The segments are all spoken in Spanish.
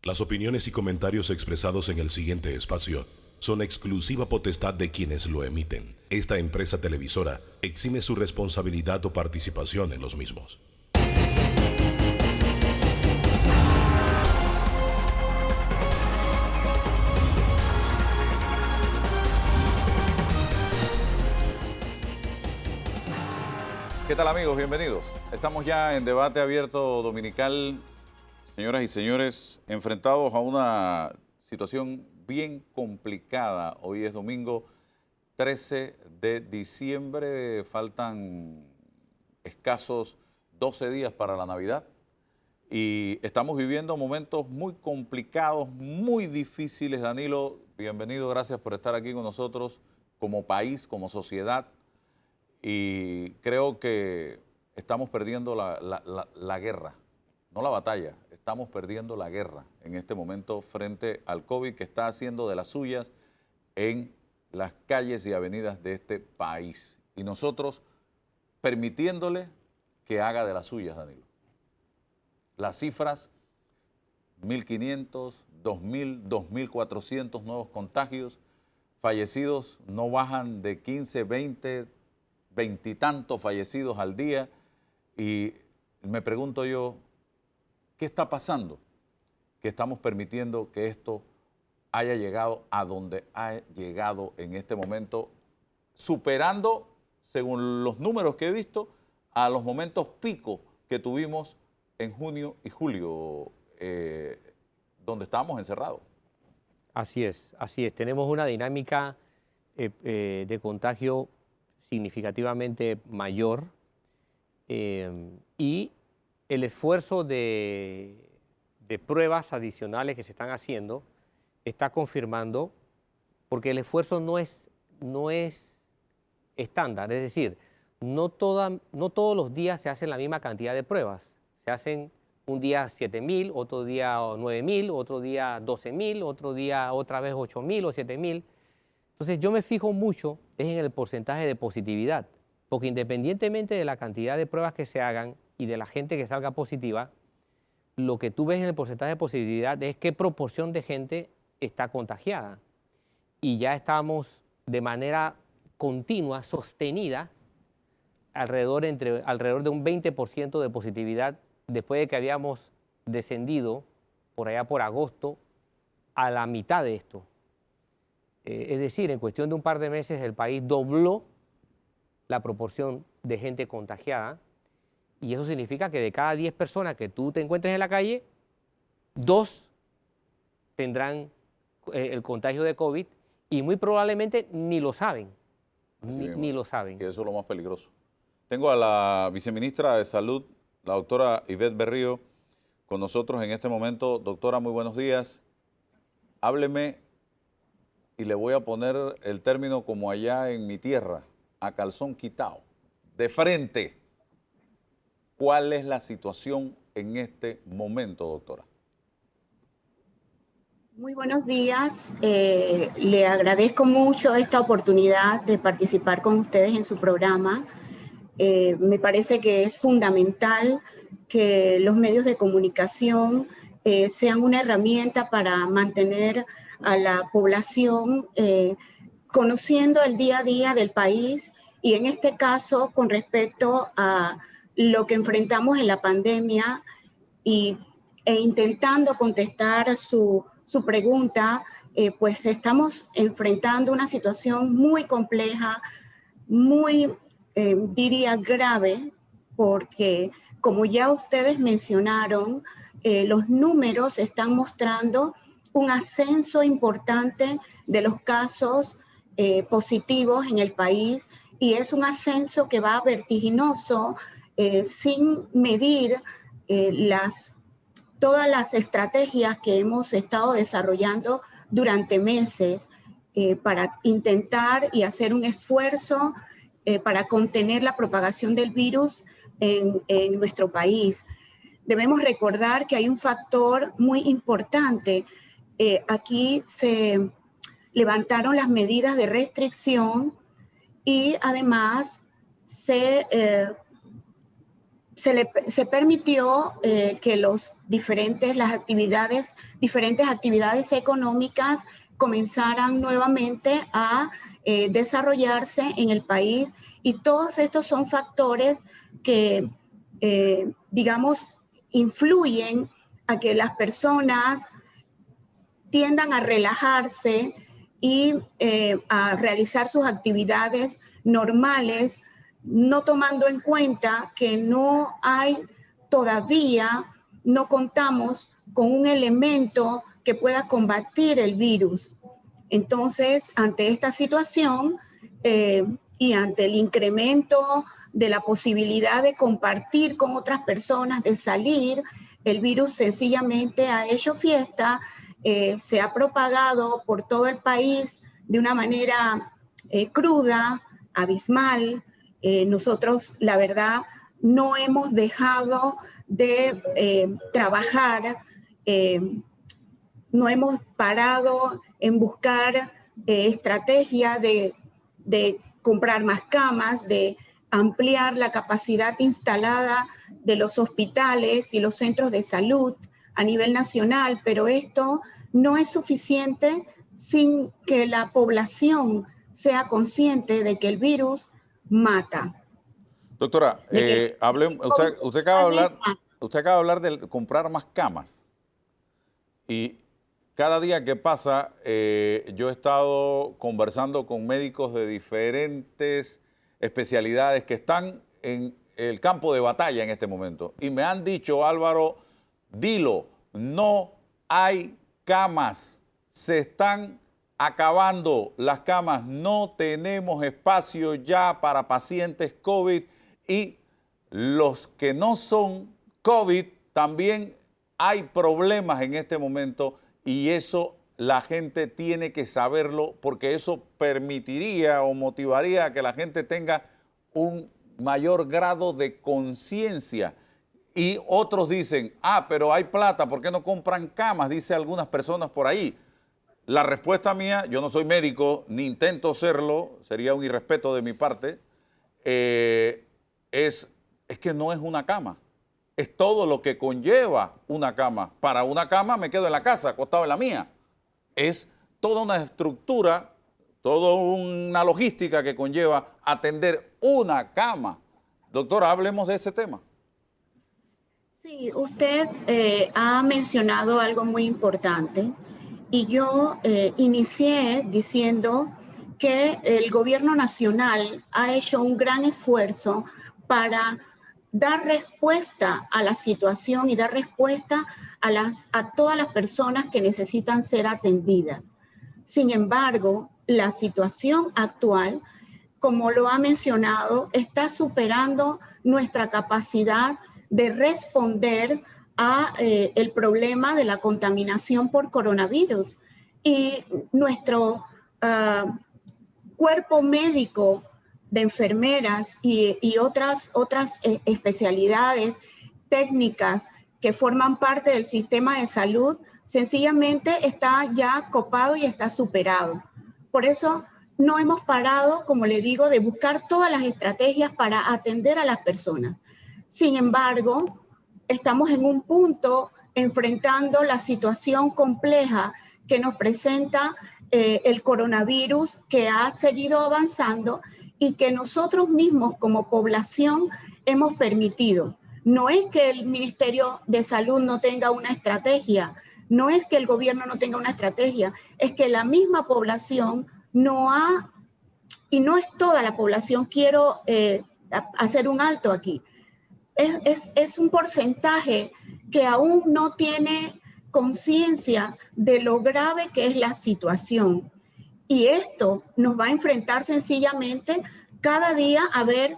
Las opiniones y comentarios expresados en el siguiente espacio son exclusiva potestad de quienes lo emiten. Esta empresa televisora exime su responsabilidad o participación en los mismos. ¿Qué tal, amigos? Bienvenidos. Estamos ya en debate abierto dominical, señoras y señores, enfrentados a una situación bien complicada. Hoy es domingo 13 de diciembre, faltan escasos 12 días para la Navidad y estamos viviendo momentos muy complicados, muy difíciles. Danilo, bienvenido, gracias por estar aquí con nosotros como país, como sociedad. Y creo que estamos perdiendo la guerra, no la batalla, estamos perdiendo la guerra en este momento frente al COVID que está haciendo de las suyas en las calles y avenidas de este país. Y nosotros permitiéndole que haga de las suyas, Danilo. Las cifras, 1.500, 2.000, 2.400 nuevos contagios, fallecidos no bajan de 15, 20, veintitantos fallecidos al día, y me pregunto yo, ¿qué está pasando? Que estamos permitiendo que esto haya llegado a donde ha llegado en este momento, superando, según los números que he visto, a los momentos pico que tuvimos en junio y julio, donde estábamos encerrados. Así es, así es. Tenemos una dinámica de contagio significativamente mayor y el esfuerzo de pruebas adicionales que se están haciendo está confirmando, porque el esfuerzo no es estándar, es decir, no todos los días se hacen la misma cantidad de pruebas. Se hacen un día 7.000, otro día 9.000, otro día 12.000, otro día otra vez 8.000 o 7.000. Entonces yo me fijo mucho en el porcentaje de positividad, porque independientemente de la cantidad de pruebas que se hagan y de la gente que salga positiva, lo que tú ves en el porcentaje de positividad es qué proporción de gente está contagiada. Y ya estamos de manera continua, sostenida, alrededor de un 20% de positividad después de que habíamos descendido por allá por agosto a la mitad de esto. Es decir, en cuestión de un par de meses el país dobló la proporción de gente contagiada, y eso significa que de cada 10 personas que tú te encuentres en la calle, 2 tendrán el contagio de COVID y muy probablemente ni lo saben, ni lo saben. Y eso es lo más peligroso. Tengo a la viceministra de Salud, la doctora Ivette Berrío, con nosotros en este momento. Doctora, muy buenos días. Hábleme, y le voy a poner el término como allá en mi tierra, a calzón quitado, de frente. ¿Cuál es la situación en este momento, doctora? Muy buenos días. Le agradezco mucho esta oportunidad de participar con ustedes en su programa. Me parece que es fundamental que los medios de comunicación sean una herramienta para mantener a la población conociendo el día a día del país, y en este caso con respecto a lo que enfrentamos en la pandemia e intentando contestar su pregunta, pues estamos enfrentando una situación muy compleja, muy, diría, grave, porque como ya ustedes mencionaron, los números están mostrando un ascenso importante de los casos positivos en el país, y es un ascenso que va vertiginoso sin medir todas las estrategias que hemos estado desarrollando durante meses para intentar y hacer un esfuerzo para contener la propagación del virus en nuestro país. Debemos recordar que hay un factor muy importante. Aquí se levantaron las medidas de restricción y además se se permitió que diferentes actividades económicas comenzaran nuevamente a desarrollarse en el país, y todos estos son factores que, digamos, influyen a que las personas tiendan a relajarse y a realizar sus actividades normales, no tomando en cuenta que no contamos con un elemento que pueda combatir el virus. Entonces, ante esta situación y ante el incremento de la posibilidad de compartir con otras personas, de salir, el virus sencillamente ha hecho fiesta, se ha propagado por todo el país de una manera cruda, abismal. Nosotros, la verdad, no hemos dejado de trabajar, no hemos parado en buscar estrategia de comprar más camas, de ampliar la capacidad instalada de los hospitales y los centros de salud a nivel nacional, pero esto no es suficiente sin que la población sea consciente de que el virus mata. Doctora, usted acaba de hablar de comprar más camas. Y cada día que pasa, yo he estado conversando con médicos de diferentes especialidades que están en el campo de batalla en este momento. Y me han dicho, Álvaro, dilo, no hay camas, se están acabando las camas, no tenemos espacio ya para pacientes COVID, y los que no son COVID también hay problemas en este momento, y eso la gente tiene que saberlo, porque eso permitiría o motivaría a que la gente tenga un mayor grado de conciencia. Y otros dicen, pero hay plata, ¿por qué no compran camas? Dice algunas personas por ahí. La respuesta mía, yo no soy médico, ni intento serlo, sería un irrespeto de mi parte, es que no es una cama. Es todo lo que conlleva una cama. Para una cama me quedo en la casa, acostado en la mía. Es toda una estructura, toda una logística que conlleva atender una cama. Doctora, hablemos de ese tema. Sí, usted ha mencionado algo muy importante, y yo inicié diciendo que el gobierno nacional ha hecho un gran esfuerzo para dar respuesta a la situación y dar respuesta a todas las personas que necesitan ser atendidas. Sin embargo, la situación actual, como lo ha mencionado, está superando nuestra capacidad de responder a el problema de la contaminación por coronavirus. Y nuestro cuerpo médico de enfermeras y otras especialidades técnicas que forman parte del sistema de salud, sencillamente está ya copado y está superado. Por eso no hemos parado, como le digo, de buscar todas las estrategias para atender a las personas. Sin embargo, estamos en un punto enfrentando la situación compleja que nos presenta el coronavirus, que ha seguido avanzando y que nosotros mismos como población hemos permitido. No es que el Ministerio de Salud no tenga una estrategia, no es que el gobierno no tenga una estrategia, es que la misma población y no es toda la población, quiero hacer un alto aquí. Es un porcentaje que aún no tiene conciencia de lo grave que es la situación. Y esto nos va a enfrentar sencillamente cada día a ver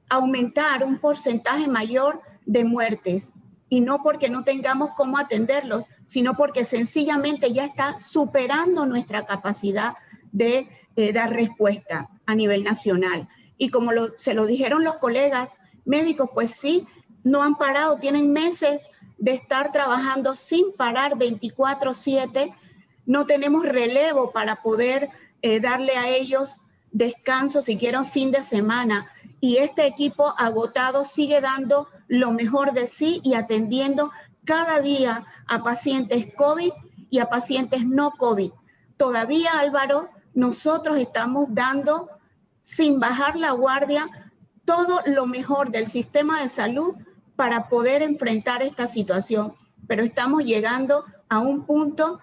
aumentar un porcentaje mayor de muertes. Y no porque no tengamos cómo atenderlos, sino porque sencillamente ya está superando nuestra capacidad de dar respuesta a nivel nacional. Y como se lo dijeron los colegas médicos, pues sí, no han parado, tienen meses de estar trabajando sin parar 24/7, no tenemos relevo para poder darle a ellos descanso, siquiera un fin de semana, y este equipo agotado sigue dando lo mejor de sí y atendiendo cada día a pacientes COVID y a pacientes no COVID. Todavía, Álvaro, nosotros estamos dando, sin bajar la guardia, todo lo mejor del sistema de salud para poder enfrentar esta situación. Pero estamos llegando a un punto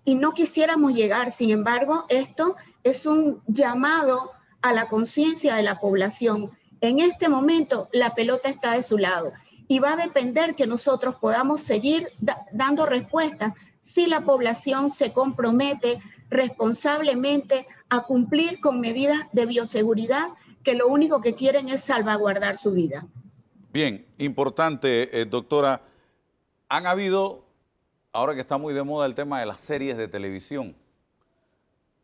y no quisiéramos llegar. Sin embargo, esto es un llamado a la conciencia de la población. En este momento, la pelota está de su lado y va a depender que nosotros podamos seguir dando respuestas si la población se compromete responsablemente a cumplir con medidas de bioseguridad que lo único que quieren es salvaguardar su vida. Bien, importante, doctora. Han habido, ahora que está muy de moda el tema de las series de televisión,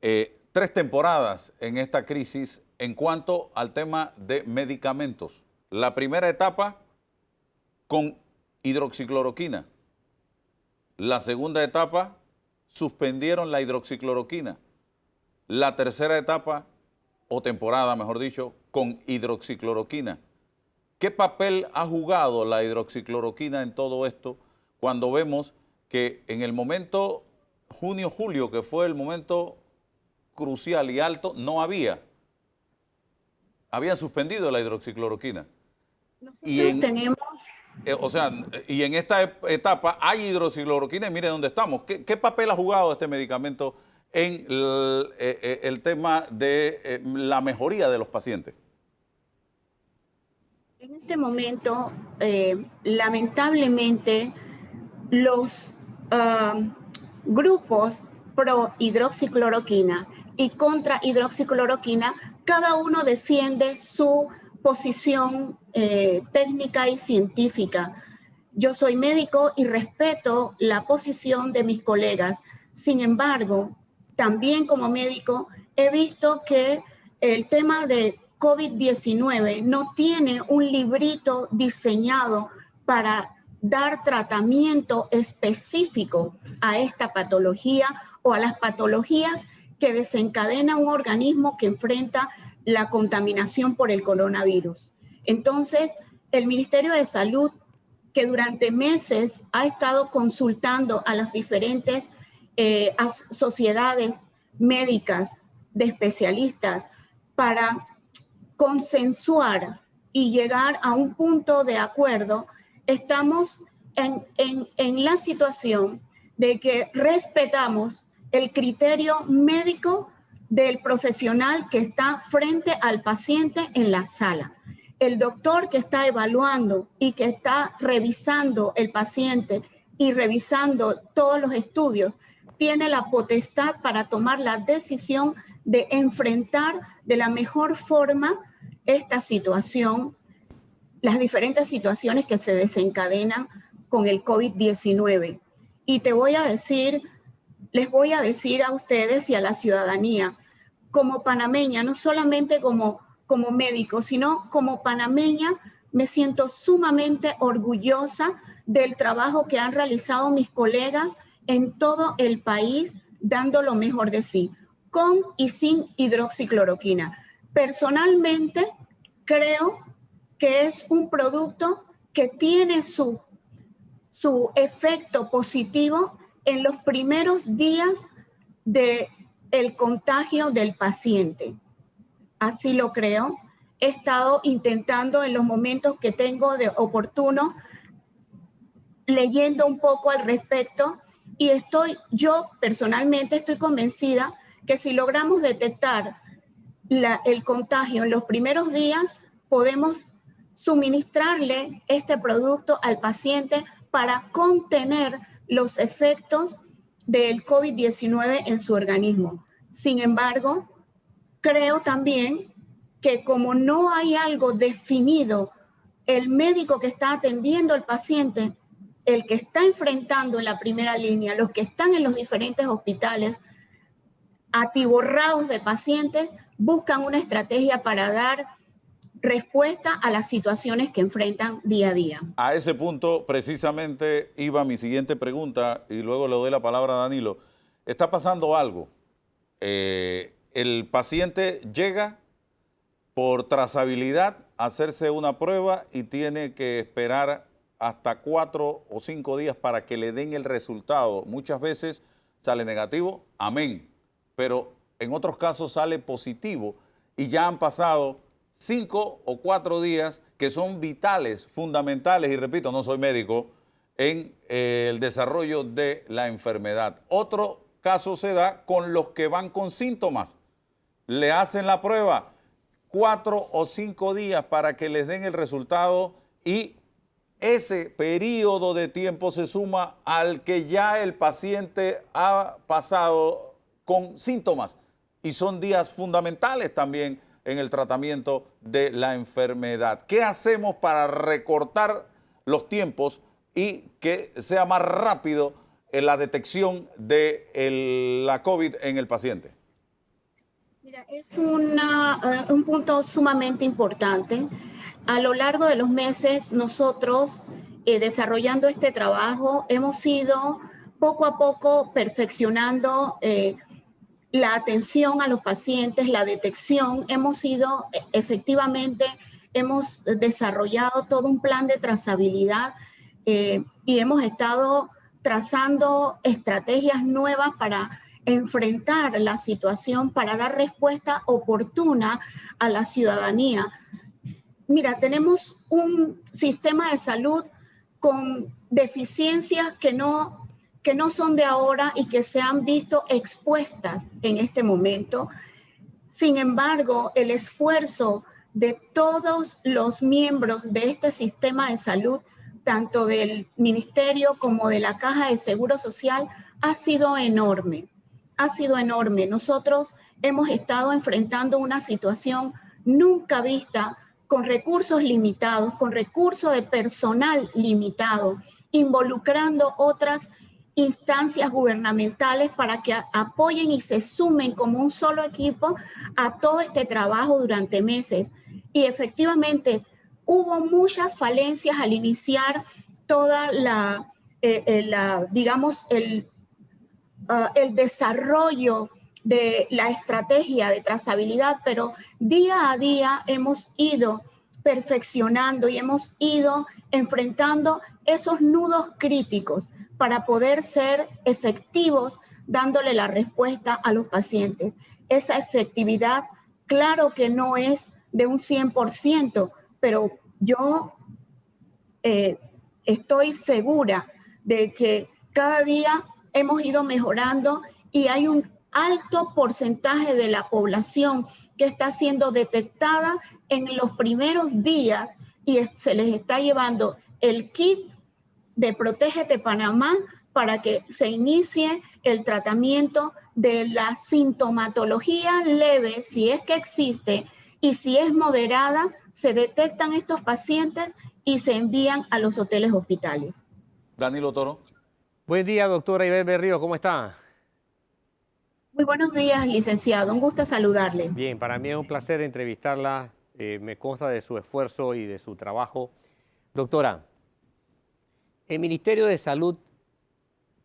3 temporadas en esta crisis en cuanto al tema de medicamentos. La primera etapa con hidroxicloroquina. La segunda etapa suspendieron la hidroxicloroquina. La tercera etapa, o temporada mejor dicho, con hidroxicloroquina. ¿Qué papel ha jugado la hidroxicloroquina en todo esto cuando vemos que en el momento junio-julio, que fue el momento crucial y alto, no habían suspendido la hidroxicloroquina? Nosotros tenemos... Y en esta etapa hay hidroxicloroquina y mire dónde estamos. ¿Qué papel ha jugado este medicamento en el tema de la mejoría de los pacientes? En este momento, lamentablemente, los grupos pro hidroxicloroquina y contra hidroxicloroquina, cada uno defiende su posición técnica y científica. Yo soy médico y respeto la posición de mis colegas. Sin embargo, también como médico he visto que el tema de COVID-19 no tiene un librito diseñado para dar tratamiento específico a esta patología o a las patologías que desencadena un organismo que enfrenta la contaminación por el coronavirus. Entonces, el Ministerio de Salud, que durante meses ha estado consultando a las diferentes sociedades médicas de especialistas para consensuar y llegar a un punto de acuerdo, estamos en la situación de que respetamos el criterio médico del profesional que está frente al paciente en la sala. El doctor que está evaluando y que está revisando el paciente y revisando todos los estudios tiene la potestad para tomar la decisión de enfrentar de la mejor forma esta situación, las diferentes situaciones que se desencadenan con el COVID-19. Y les voy a decir a ustedes y a la ciudadanía, como panameña, no solamente como médico, sino como panameña, me siento sumamente orgullosa del trabajo que han realizado mis colegas en todo el país, dando lo mejor de sí, con y sin hidroxicloroquina. Personalmente, creo que es un producto que tiene su efecto positivo en los primeros días del contagio del paciente. Así lo creo. He estado intentando en los momentos que tengo de oportuno, leyendo un poco al respecto, y yo personalmente estoy convencida que si logramos detectar el contagio en los primeros días, podemos suministrarle este producto al paciente para contener los efectos del COVID-19 en su organismo. Sin embargo, creo también que como no hay algo definido, el médico que está atendiendo al paciente, el que está enfrentando en la primera línea, los que están en los diferentes hospitales, atiborrados de pacientes, buscan una estrategia para dar respuesta a las situaciones que enfrentan día a día. A ese punto precisamente iba mi siguiente pregunta y luego le doy la palabra a Danilo. Está pasando algo. El paciente llega por trazabilidad hacerse una prueba y tiene que esperar hasta 4 o 5 días para que le den el resultado. Muchas veces sale negativo, amén, pero en otros casos sale positivo y ya han pasado 5 o 4 días que son vitales, fundamentales, y repito, no soy médico, en el desarrollo de la enfermedad. Otro caso se da con los que van con síntomas. Le hacen la prueba 4 o 5 días para que les den el resultado y ese periodo de tiempo se suma al que ya el paciente ha pasado con síntomas y son días fundamentales también en el tratamiento de la enfermedad. ¿Qué hacemos para recortar los tiempos y que sea más rápido en la detección de la COVID en el paciente? Mira, es un punto sumamente importante. A lo largo de los meses, nosotros, desarrollando este trabajo, hemos ido poco a poco perfeccionando la atención a los pacientes, la detección. Hemos desarrollado todo un plan de trazabilidad y hemos estado trazando estrategias nuevas para enfrentar la situación, para dar respuesta oportuna a la ciudadanía. Mira, tenemos un sistema de salud con deficiencias que no son de ahora y que se han visto expuestas en este momento. Sin embargo, el esfuerzo de todos los miembros de este sistema de salud, tanto del Ministerio como de la Caja de Seguro Social, ha sido enorme. Ha sido enorme. Nosotros hemos estado enfrentando una situación nunca vista, con recursos limitados, con recursos de personal limitado, involucrando otras instancias gubernamentales para que apoyen y se sumen como un solo equipo a todo este trabajo durante meses. Y efectivamente hubo muchas falencias al iniciar toda el desarrollo de la estrategia de trazabilidad, pero día a día hemos ido perfeccionando y hemos ido enfrentando esos nudos críticos para poder ser efectivos dándole la respuesta a los pacientes. Esa efectividad, claro que no es de un 100%, pero yo estoy segura de que cada día hemos ido mejorando y hay un alto porcentaje de la población que está siendo detectada en los primeros días y se les está llevando el kit de Protégete Panamá para que se inicie el tratamiento de la sintomatología leve, si es que existe, y si es moderada, se detectan estos pacientes y se envían a los hoteles hospitales. Danilo Toro. Buen día, doctora Ibel Berrío, ¿cómo está? Muy buenos días, licenciado. Un gusto saludarle. Bien, para mí es un placer entrevistarla. Me consta de su esfuerzo y de su trabajo. Doctora, el Ministerio de Salud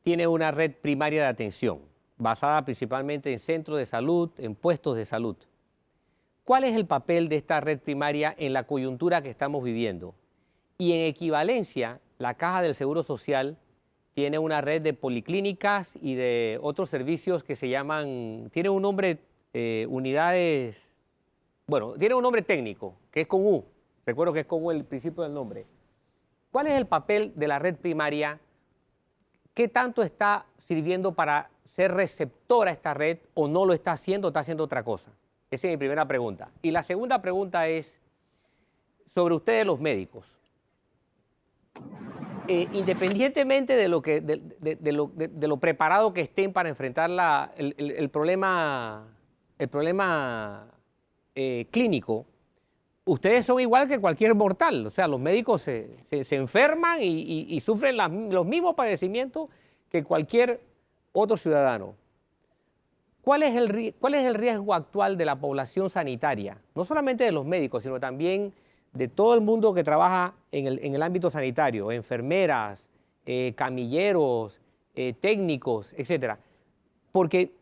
tiene una red primaria de atención, basada principalmente en centros de salud, en puestos de salud. ¿Cuál es el papel de esta red primaria en la coyuntura que estamos viviendo? Y en equivalencia, la Caja del Seguro Social tiene una red de policlínicas y de otros servicios que se llaman, tiene un nombre, unidades, bueno, tiene un nombre técnico, que es con U. Recuerdo que es con U el principio del nombre. ¿Cuál es el papel de la red primaria? ¿Qué tanto está sirviendo para ser receptora esta red o no lo está haciendo otra cosa? Esa es mi primera pregunta. Y la segunda pregunta es sobre ustedes los médicos. Independientemente de lo preparado que estén para enfrentar el problema clínico, ustedes son igual que cualquier mortal. O sea, los médicos se enferman y sufren los mismos padecimientos que cualquier otro ciudadano. ¿Cuál es el riesgo actual de la población sanitaria? No solamente de los médicos, sino también de todo el mundo que trabaja en el ámbito sanitario, enfermeras, camilleros, técnicos, etcétera. Porque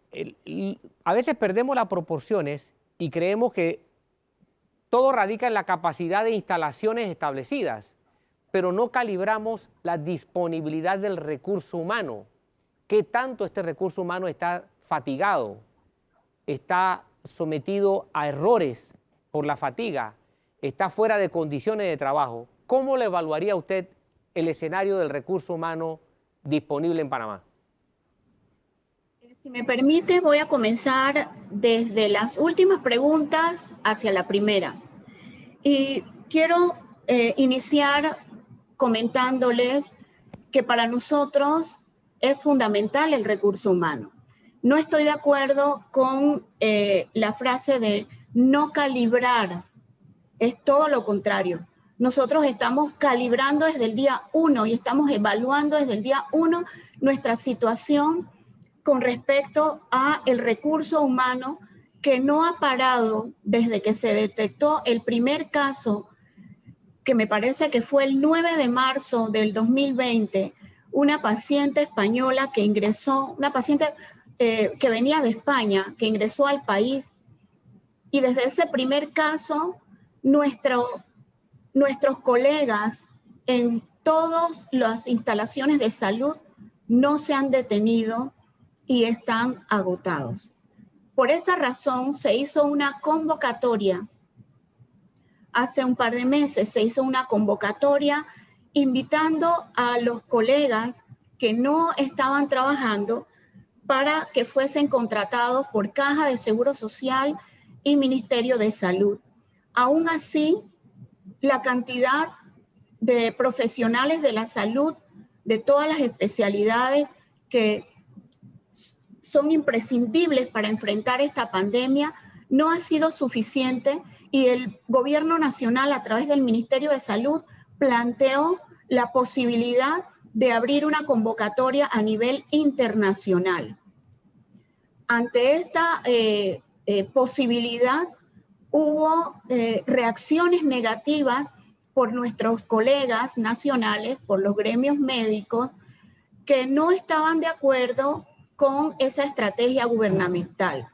a veces perdemos las proporciones y creemos que todo radica en la capacidad de instalaciones establecidas, pero no calibramos la disponibilidad del recurso humano. ¿Qué tanto este recurso humano está fatigado? ¿Está sometido a errores por la fatiga? ¿Está fuera de condiciones de trabajo? ¿Cómo le evaluaría usted el escenario del recurso humano disponible en Panamá? Si me permite, voy a comenzar desde las últimas preguntas hacia la primera. Y quiero iniciar comentándoles que para nosotros es fundamental el recurso humano. No estoy de acuerdo con la frase de no calibrar. Es todo lo contrario. Nosotros estamos calibrando desde el día 1 y estamos evaluando desde el día 1 nuestra situación con respecto a el recurso humano, que no ha parado desde que se detectó el primer caso, que me parece que fue el 9 de marzo del 2020, una paciente española que ingresó, una paciente que venía de España, que ingresó al país, y desde ese primer caso, nuestros colegas en todas las instalaciones de salud no se han detenido y están agotados. Por esa razón se hizo una convocatoria. Hace un par de meses se hizo una convocatoria invitando a los colegas que no estaban trabajando para que fuesen contratados por Caja de Seguro Social y Ministerio de Salud. Aún así, la cantidad de profesionales de la salud de todas las especialidades que son imprescindibles para enfrentar esta pandemia no ha sido suficiente, y el gobierno nacional, a través del Ministerio de Salud, planteó la posibilidad de abrir una convocatoria a nivel internacional. Ante esta posibilidad, hubo reacciones negativas por nuestros colegas nacionales, por los gremios médicos, que no estaban de acuerdo con esa estrategia gubernamental.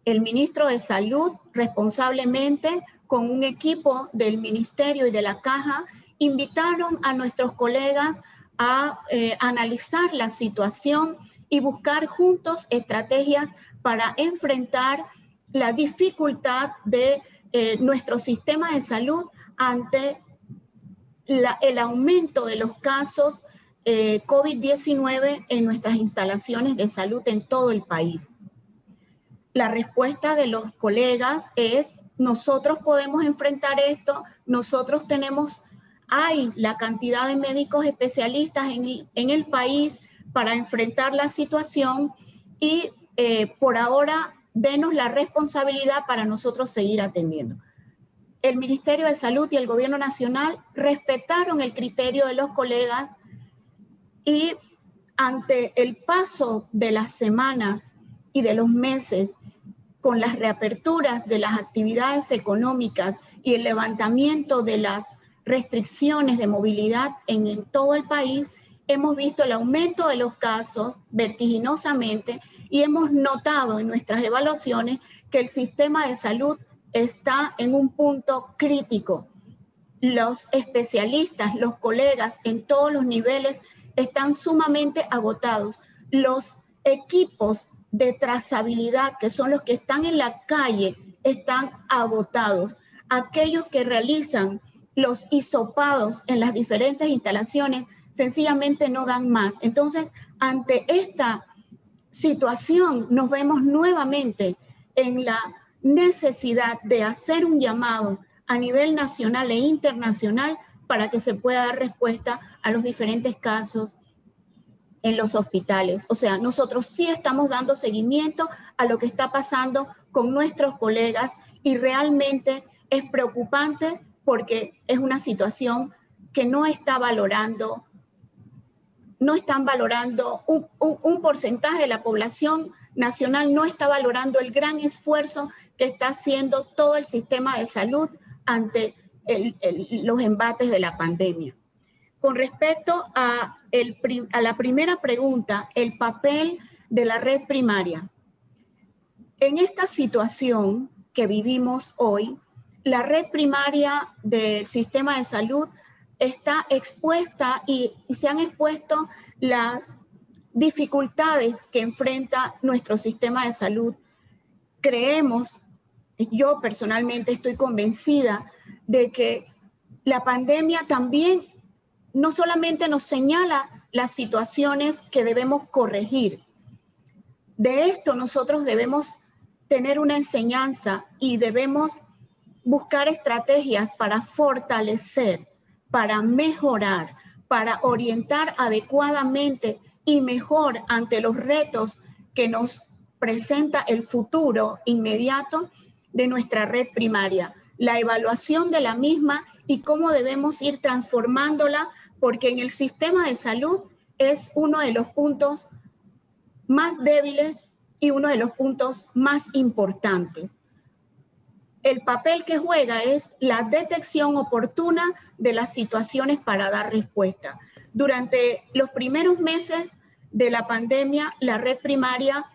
El ministro de Salud, responsablemente, con un equipo del ministerio y de la Caja, invitaron a nuestros colegas a analizar la situación y buscar juntos estrategias para enfrentar la dificultad de nuestro sistema de salud ante el aumento de los casos COVID-19 en nuestras instalaciones de salud en todo el país. La respuesta de los colegas es: nosotros podemos enfrentar esto, nosotros hay la cantidad de médicos especialistas en el país para enfrentar la situación, y por ahora denos la responsabilidad para nosotros seguir atendiendo. El Ministerio de Salud y el Gobierno Nacional respetaron el criterio de los colegas, y ante el paso de las semanas y de los meses, con las reaperturas de las actividades económicas y el levantamiento de las restricciones de movilidad en todo el país, hemos visto el aumento de los casos vertiginosamente, y hemos notado en nuestras evaluaciones que el sistema de salud está en un punto crítico. Los especialistas, los colegas en todos los niveles están sumamente agotados. Los equipos de trazabilidad, que son los que están en la calle, están agotados. Aquellos que realizan los hisopados en las diferentes instalaciones sencillamente no dan más. Entonces, ante esta situación, nos vemos nuevamente en la necesidad de hacer un llamado a nivel nacional e internacional para que se pueda dar respuesta a los diferentes casos en los hospitales. O sea, nosotros sí estamos dando seguimiento a lo que está pasando con nuestros colegas, y realmente es preocupante porque es una situación que no está valorando, no están valorando, un porcentaje de la población nacional no está valorando el gran esfuerzo que está haciendo todo el sistema de salud ante los embates de la pandemia. Con respecto a la primera pregunta, el papel de la red primaria. En esta situación que vivimos hoy, la red primaria del sistema de salud está expuesta y se han expuesto las dificultades que enfrenta nuestro sistema de salud. Creemos, yo personalmente estoy convencida de que la pandemia también no solamente nos señala las situaciones que debemos corregir. De esto nosotros debemos tener una enseñanza y debemos buscar estrategias para fortalecer, para mejorar, para orientar adecuadamente y mejor ante los retos que nos presenta el futuro inmediato de nuestra red primaria, la evaluación de la misma y cómo debemos ir transformándola, porque en el sistema de salud es uno de los puntos más débiles y uno de los puntos más importantes. El papel que juega es la detección oportuna de las situaciones para dar respuesta. Durante los primeros meses de la pandemia, la red primaria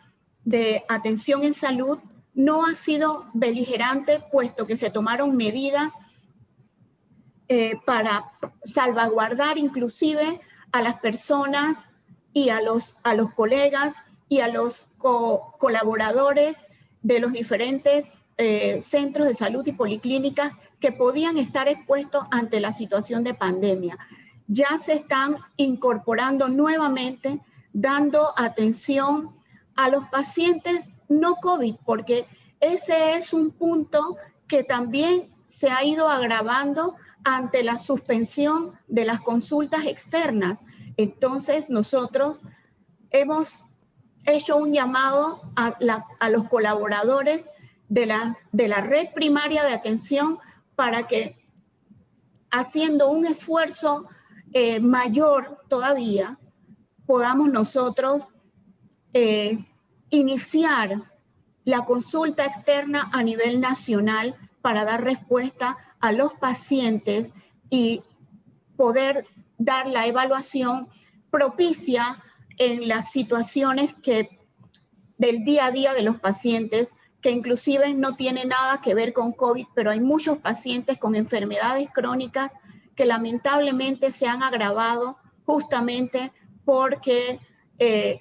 de atención en salud no ha sido beligerante, puesto que se tomaron medidas para salvaguardar inclusive a las personas y a los colegas y a los colaboradores de los diferentes centros de salud y policlínicas que podían estar expuestos ante la situación de pandemia. Ya se están incorporando nuevamente, dando atención a los pacientes no COVID, porque ese es un punto que también se ha ido agravando ante la suspensión de las consultas externas. Entonces, nosotros hemos hecho un llamado a los colaboradores de la red primaria de atención para que, haciendo un esfuerzo mayor todavía, podamos nosotros iniciar la consulta externa a nivel nacional para dar respuesta a los pacientes y poder dar la evaluación propicia en las situaciones del día a día de los pacientes, que inclusive no tiene nada que ver con COVID, pero hay muchos pacientes con enfermedades crónicas que lamentablemente se han agravado justamente porque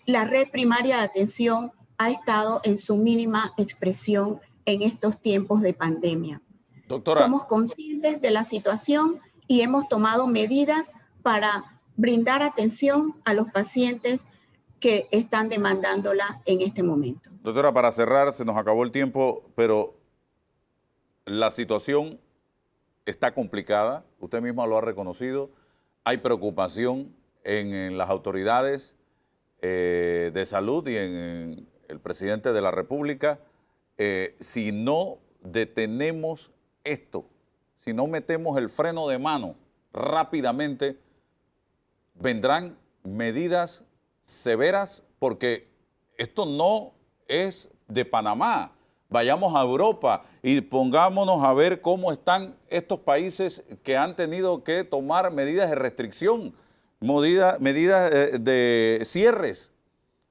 la red primaria de atención ha estado en su mínima expresión en estos tiempos de pandemia. Doctora, somos conscientes de la situación y hemos tomado medidas para brindar atención a los pacientes que están demandándola en este momento. Doctora, para cerrar, se nos acabó el tiempo, pero la situación está complicada, usted misma lo ha reconocido, hay preocupación en las autoridades de salud y en el presidente de la República. Si no detenemos esto, si no metemos el freno de mano rápidamente, vendrán medidas severas, porque esto no es de Panamá. Vayamos a Europa y pongámonos a ver cómo están estos países que han tenido que tomar medidas de restricción, medidas de cierres.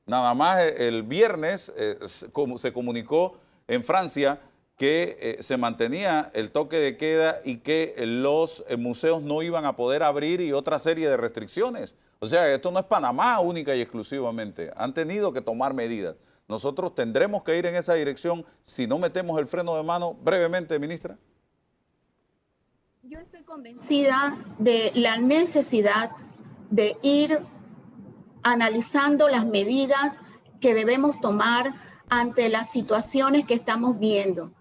Nada más el viernes se comunicó en Francia que se mantenía el toque de queda y que los museos no iban a poder abrir y otra serie de restricciones. O sea, esto no es Panamá única y exclusivamente. Han tenido que tomar medidas. Nosotros tendremos que ir en esa dirección si no metemos el freno de mano. Brevemente, ministra. Yo estoy convencida de la necesidad de ir analizando las medidas que debemos tomar ante las situaciones que estamos viendo.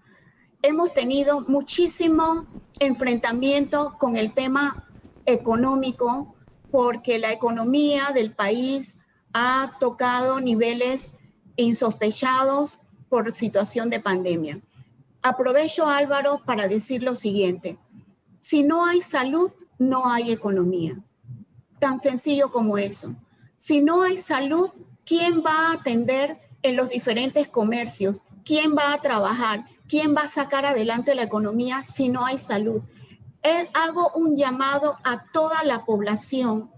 Hemos tenido muchísimo enfrentamiento con el tema económico, porque la economía del país ha tocado niveles insospechados por situación de pandemia. Aprovecho, Álvaro, para decir lo siguiente: si no hay salud, no hay economía. Tan sencillo como eso. Si no hay salud, ¿quién va a atender en los diferentes comercios? ¿Quién va a trabajar? ¿Quién va a sacar adelante la economía si no hay salud? Hago un llamado a toda la población,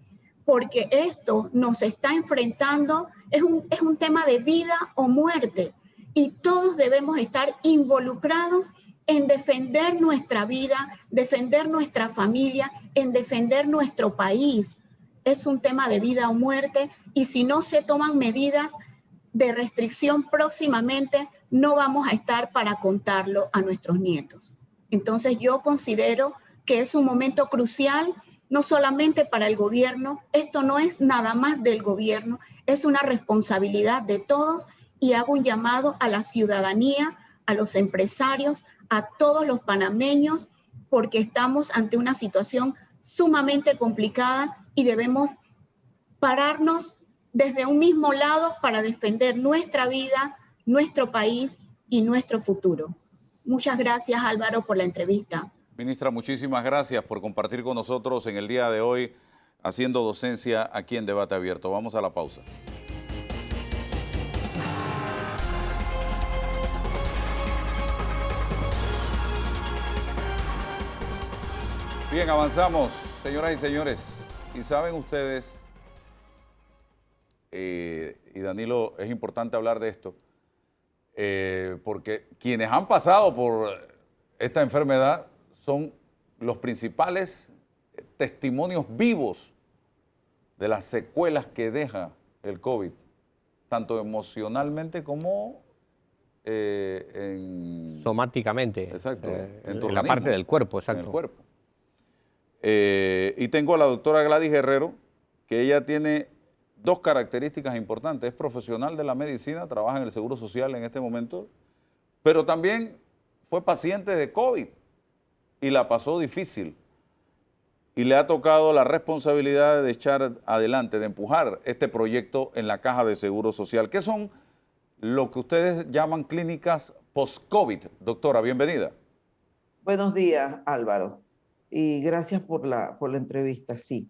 porque esto nos está enfrentando, es un tema de vida o muerte, y todos debemos estar involucrados en defender nuestra vida, defender nuestra familia, en defender nuestro país. Es un tema de vida o muerte y si no se toman medidas de restricción próximamente, no vamos a estar para contarlo a nuestros nietos. Entonces yo considero que es un momento crucial, no solamente para el gobierno, esto no es nada más del gobierno, es una responsabilidad de todos y hago un llamado a la ciudadanía, a los empresarios, a todos los panameños, porque estamos ante una situación sumamente complicada y debemos pararnos desde un mismo lado para defender nuestra vida, nuestro país y nuestro futuro. Muchas gracias, Álvaro, por la entrevista. Ministra, muchísimas gracias por compartir con nosotros en el día de hoy, haciendo docencia aquí en Debate Abierto. Vamos a la pausa. Bien, avanzamos, señoras y señores. Y saben ustedes, y Danilo, es importante hablar de esto, porque quienes han pasado por esta enfermedad son los principales testimonios vivos de las secuelas que deja el COVID, tanto emocionalmente como somáticamente. Exacto. En la parte del cuerpo, exacto. En el cuerpo. Y tengo a la doctora Gladys Guerrero, que ella tiene dos características importantes. Es profesional de la medicina, trabaja en el Seguro Social en este momento, pero también fue paciente de COVID y la pasó difícil. Y le ha tocado la responsabilidad de echar adelante, de empujar este proyecto en la Caja de Seguro Social. ¿Qué son lo que ustedes llaman clínicas post-COVID? Doctora, bienvenida. Buenos días, Álvaro, y gracias por la entrevista. Sí,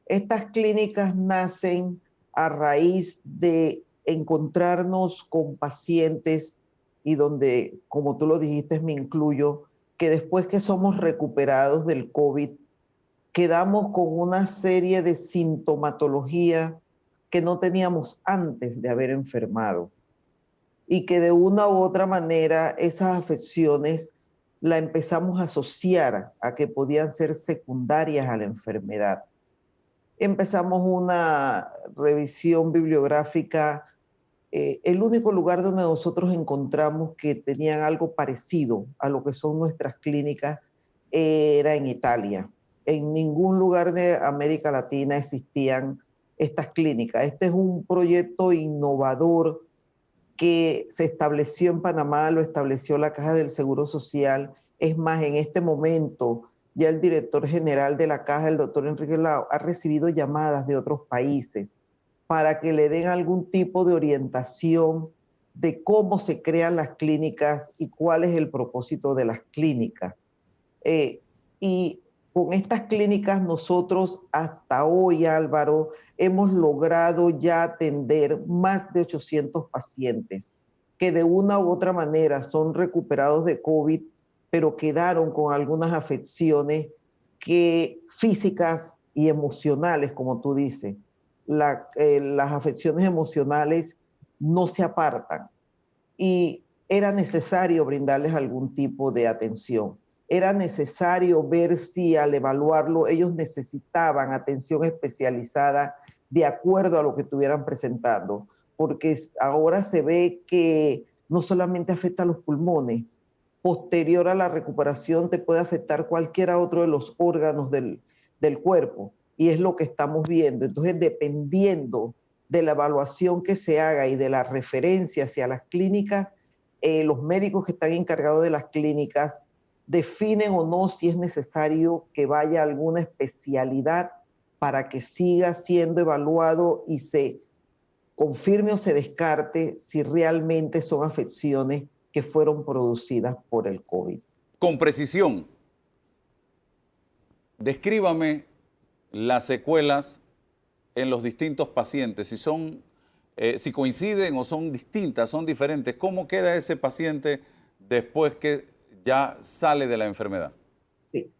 estas clínicas nacen a raíz de encontrarnos con pacientes y donde, como tú lo dijiste, me incluyo, que después que somos recuperados del COVID, quedamos con una serie de sintomatología que no teníamos antes de haber enfermado y que de una u otra manera esas afecciones la empezamos a asociar a que podían ser secundarias a la enfermedad. Empezamos una revisión bibliográfica. El único lugar donde nosotros encontramos que tenían algo parecido a lo que son nuestras clínicas era en Italia. En ningún lugar de América Latina existían estas clínicas. Este es un proyecto innovador que se estableció en Panamá, lo estableció la Caja del Seguro Social. Es más, en este momento ya el director general de la Caja, el doctor Enrique Lao, ha recibido llamadas de otros países para que le den algún tipo de orientación de cómo se crean las clínicas y cuál es el propósito de las clínicas. Y con estas clínicas nosotros hasta hoy, Álvaro, hemos logrado ya atender más de 800 pacientes que de una u otra manera son recuperados de COVID, pero quedaron con algunas afecciones físicas y emocionales, como tú dices. Las afecciones emocionales no se apartan y era necesario brindarles algún tipo de atención. Era necesario ver si al evaluarlo ellos necesitaban atención especializada de acuerdo a lo que estuvieran presentando, porque ahora se ve que no solamente afecta a los pulmones, posterior a la recuperación te puede afectar cualquier otro de los órganos del cuerpo, y es lo que estamos viendo. Entonces, dependiendo de la evaluación que se haga y de la referencia hacia las clínicas, los médicos que están encargados de las clínicas definen o no si es necesario que vaya a alguna especialidad para que siga siendo evaluado y se confirme o se descarte si realmente son afecciones que fueron producidas por el COVID. Con precisión, descríbame las secuelas en los distintos pacientes, si coinciden o son distintas, son diferentes. ¿Cómo queda ese paciente después que ya sale de la enfermedad? Sí,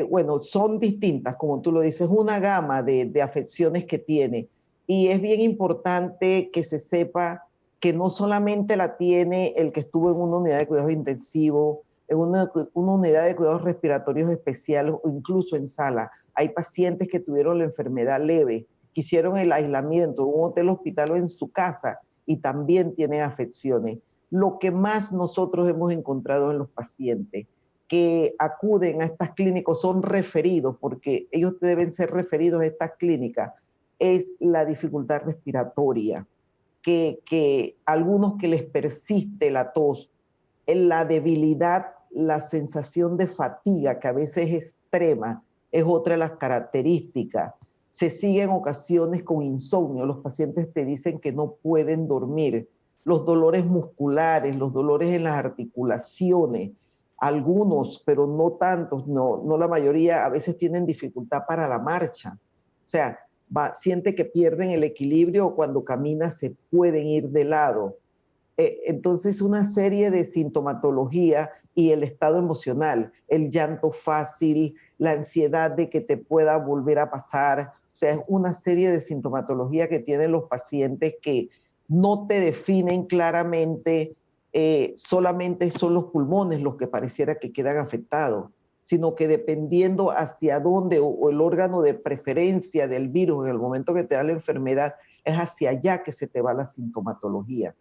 bueno, son distintas, como tú lo dices, una gama de afecciones que tiene. Y es bien importante que se sepa que no solamente la tiene el que estuvo en una unidad de cuidados intensivos, en una unidad de cuidados respiratorios especiales o incluso en sala. Hay pacientes que tuvieron la enfermedad leve, que hicieron el aislamiento en un hotel hospital o en su casa y también tienen afecciones. Lo que más nosotros hemos encontrado en los pacientes que acuden a estas clínicas, son referidos, porque ellos deben ser referidos a estas clínicas, es la dificultad respiratoria, que algunos que les persiste la tos, la debilidad, la sensación de fatiga, que a veces es extrema, es otra de las características. Se sigue en ocasiones con insomnio, los pacientes te dicen que no pueden dormir, los dolores musculares, los dolores en las articulaciones, algunos, pero no tantos, no la mayoría, a veces tienen dificultad para la marcha. O sea, siente que pierden el equilibrio o cuando camina se pueden ir de lado. Entonces, una serie de sintomatología y el estado emocional, el llanto fácil, la ansiedad de que te pueda volver a pasar. O sea, es una serie de sintomatología que tienen los pacientes que no te definen claramente, solamente son los pulmones los que pareciera que quedan afectados, sino que dependiendo hacia dónde o el órgano de preferencia del virus en el momento que te da la enfermedad, es hacia allá que se te va la sintomatología.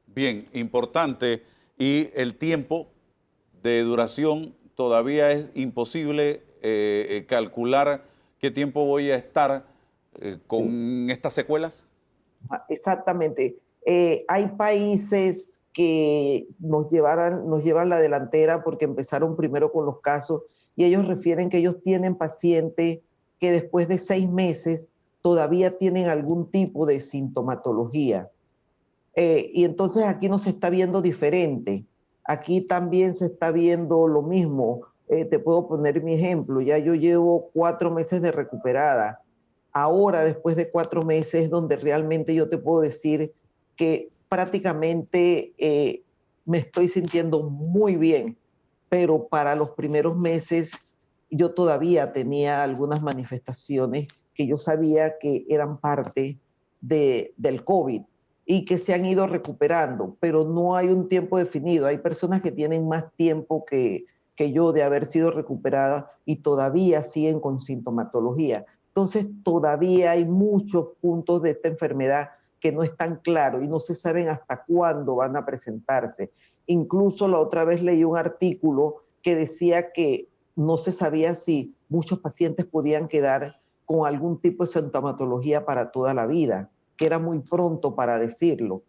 Bien, importante. Y el tiempo de duración todavía es imposible calcular qué tiempo voy a estar con estas secuelas. Exactamente. Hay países que nos llevan la delantera porque empezaron primero con los casos y ellos refieren que ellos tienen pacientes que después de 6 meses todavía tienen algún tipo de sintomatología. Y entonces aquí no se está viendo diferente. Aquí también se está viendo lo mismo. Te puedo poner mi ejemplo. Ya yo llevo 4 meses de recuperada. Ahora, después de 4 meses, donde realmente yo te puedo decir que prácticamente me estoy sintiendo muy bien, pero para los primeros meses yo todavía tenía algunas manifestaciones que yo sabía que eran parte del COVID y que se han ido recuperando, pero no hay un tiempo definido. Hay personas que tienen más tiempo que yo de haber sido recuperada y todavía siguen con sintomatología. Entonces todavía hay muchos puntos de esta enfermedad que no están claros y no se saben hasta cuándo van a presentarse. Incluso la otra vez leí un artículo que decía que no se sabía si muchos pacientes podían quedar con algún tipo de sintomatología para toda la vida, que era muy pronto para decirlo.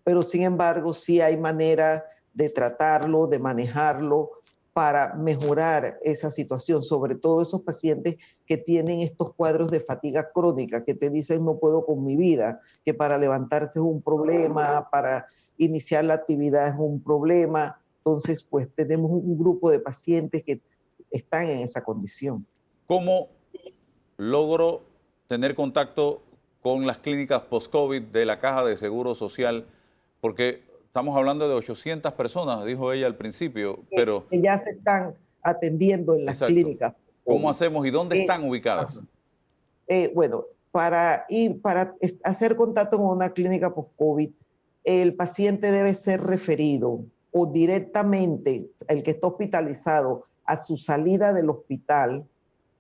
Pero sin embargo, sí hay manera de tratarlo, de manejarlo para mejorar esa situación, sobre todo esos pacientes que tienen estos cuadros de fatiga crónica, que te dicen no puedo con mi vida, que para levantarse es un problema, para iniciar la actividad es un problema. Entonces, pues tenemos un grupo de pacientes que están en esa condición. ¿Cómo logro tener contacto con las clínicas post-COVID de la Caja de Seguro Social? Porque estamos hablando de 800 personas, dijo ella al principio, pero... Que ya se están atendiendo en las Exacto. clínicas. ¿Cómo hacemos y dónde están ubicadas? Bueno, para hacer contacto con una clínica post-COVID, el paciente debe ser referido o directamente, el que está hospitalizado, a su salida del hospital.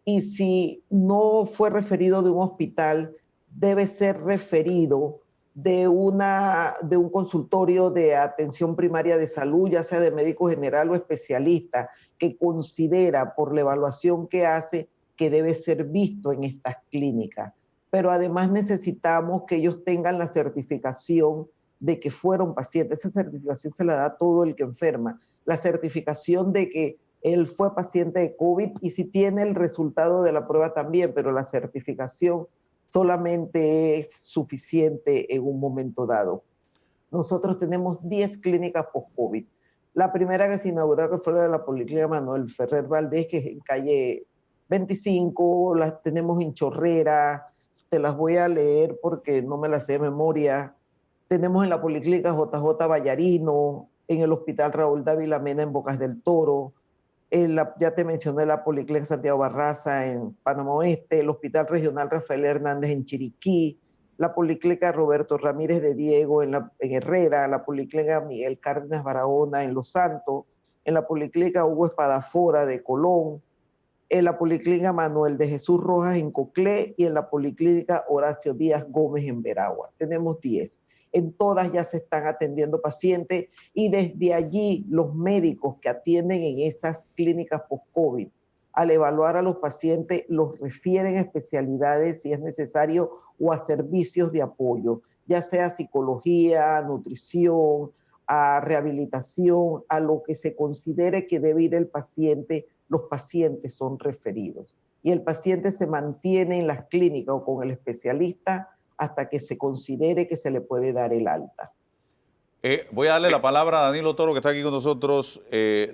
Y si no fue referido de un hospital, debe ser referido de un consultorio de atención primaria de salud, ya sea de médico general o especialista, que considera por la evaluación que hace que debe ser visto en estas clínicas. Pero además necesitamos que ellos tengan la certificación de que fueron pacientes. Esa certificación se la da a todo el que enferma. La certificación de que él fue paciente de COVID y si tiene el resultado de la prueba también, pero la certificación solamente es suficiente en un momento dado. Nosotros tenemos 10 clínicas post-COVID. La primera que se inauguró que fue la de la Policlínica Manuel Ferrer Valdés, que es en calle 25, las tenemos en Chorrera, te las voy a leer porque no me las sé de memoria. Tenemos en la Policlínica JJ Vallarino, en el Hospital Raúl Dávila Mena en Bocas del Toro, ya te mencioné la Policlínica Santiago Barraza en Panamá Oeste, el Hospital Regional Rafael Hernández en Chiriquí, la Policlínica Roberto Ramírez de Diego en Herrera, la Policlínica Miguel Cárdenas Barahona en Los Santos, en la Policlínica Hugo Espadafora de Colón, en la Policlínica Manuel de Jesús Rojas en Coclé y en la Policlínica Horacio Díaz Gómez en Veragua. Tenemos 10. En todas ya se están atendiendo pacientes y desde allí los médicos que atienden en esas clínicas post-COVID, al evaluar a los pacientes, los refieren a especialidades si es necesario o a servicios de apoyo, ya sea psicología, nutrición, a rehabilitación, a lo que se considere que debe ir el paciente. Los pacientes son referidos y el paciente se mantiene en las clínicas o con el especialista hasta que se considere que se le puede dar el alta. Voy a darle la palabra a Danilo Toro, que está aquí con nosotros.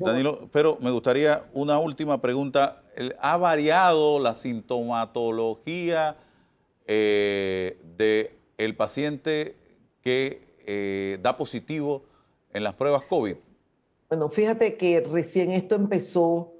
Danilo, pero me gustaría una última pregunta. ¿Ha variado la sintomatología del paciente que da positivo en las pruebas COVID? Bueno, fíjate que recién esto empezó,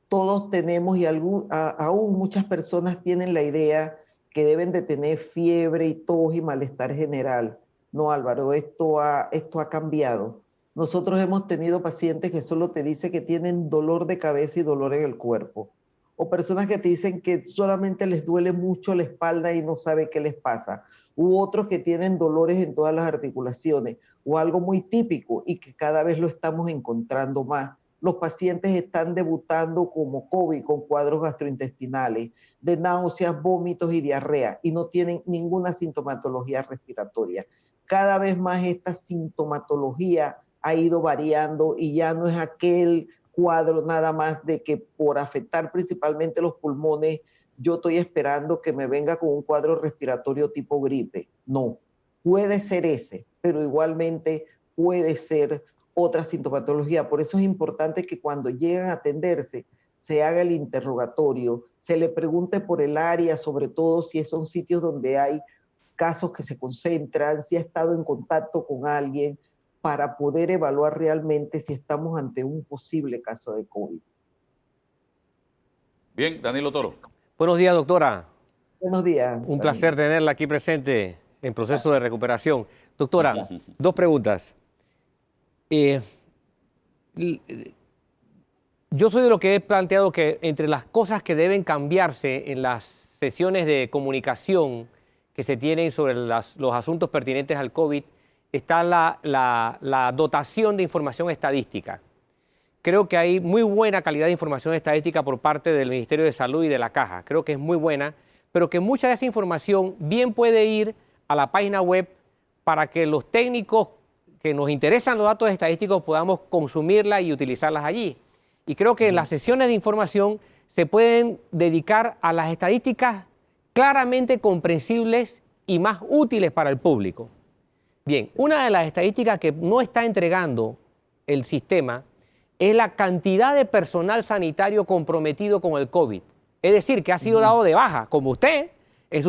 todos tenemos y aún muchas personas tienen la idea que deben de tener fiebre y tos y malestar general. No, Álvaro, esto ha cambiado. Nosotros hemos tenido pacientes que solo te dicen que tienen dolor de cabeza y dolor en el cuerpo. O personas que te dicen que solamente les duele mucho la espalda y no sabe qué les pasa. U otros que tienen dolores en todas las articulaciones. O algo muy típico y que cada vez lo estamos encontrando más. Los pacientes están debutando como COVID con cuadros gastrointestinales, de náuseas, vómitos y diarrea, y no tienen ninguna sintomatología respiratoria. Cada vez más esta sintomatología ha ido variando y ya no es aquel cuadro nada más de que por afectar principalmente los pulmones, yo estoy esperando que me venga con un cuadro respiratorio tipo gripe. No, puede ser ese, pero igualmente puede ser otra sintomatología. Por eso es importante que cuando llegan a atenderse, se haga el interrogatorio, se le pregunte por el área, sobre todo si son sitios donde hay casos que se concentran, si ha estado en contacto con alguien, para poder evaluar realmente si estamos ante un posible caso de COVID. Bien, Danilo Toro. Buenos días, doctora. Buenos días. Un placer tenerla aquí presente en proceso de recuperación. Doctora, dos preguntas. Yo soy de lo que he planteado que entre las cosas que deben cambiarse en las sesiones de comunicación que se tienen sobre los asuntos pertinentes al COVID está la dotación de información estadística. Creo que hay muy buena calidad de información estadística por parte del Ministerio de Salud y de la Caja. Creo que es muy buena, pero que mucha de esa información bien puede ir a la página web para que los técnicos que nos interesan los datos estadísticos podamos consumirla y utilizarlas allí. Y creo que en las sesiones de información se pueden dedicar a las estadísticas claramente comprensibles y más útiles para el público. Bien, una de las estadísticas que no está entregando el sistema es la cantidad de personal sanitario comprometido con el COVID. Es decir, que ha sido dado de baja, como usted, en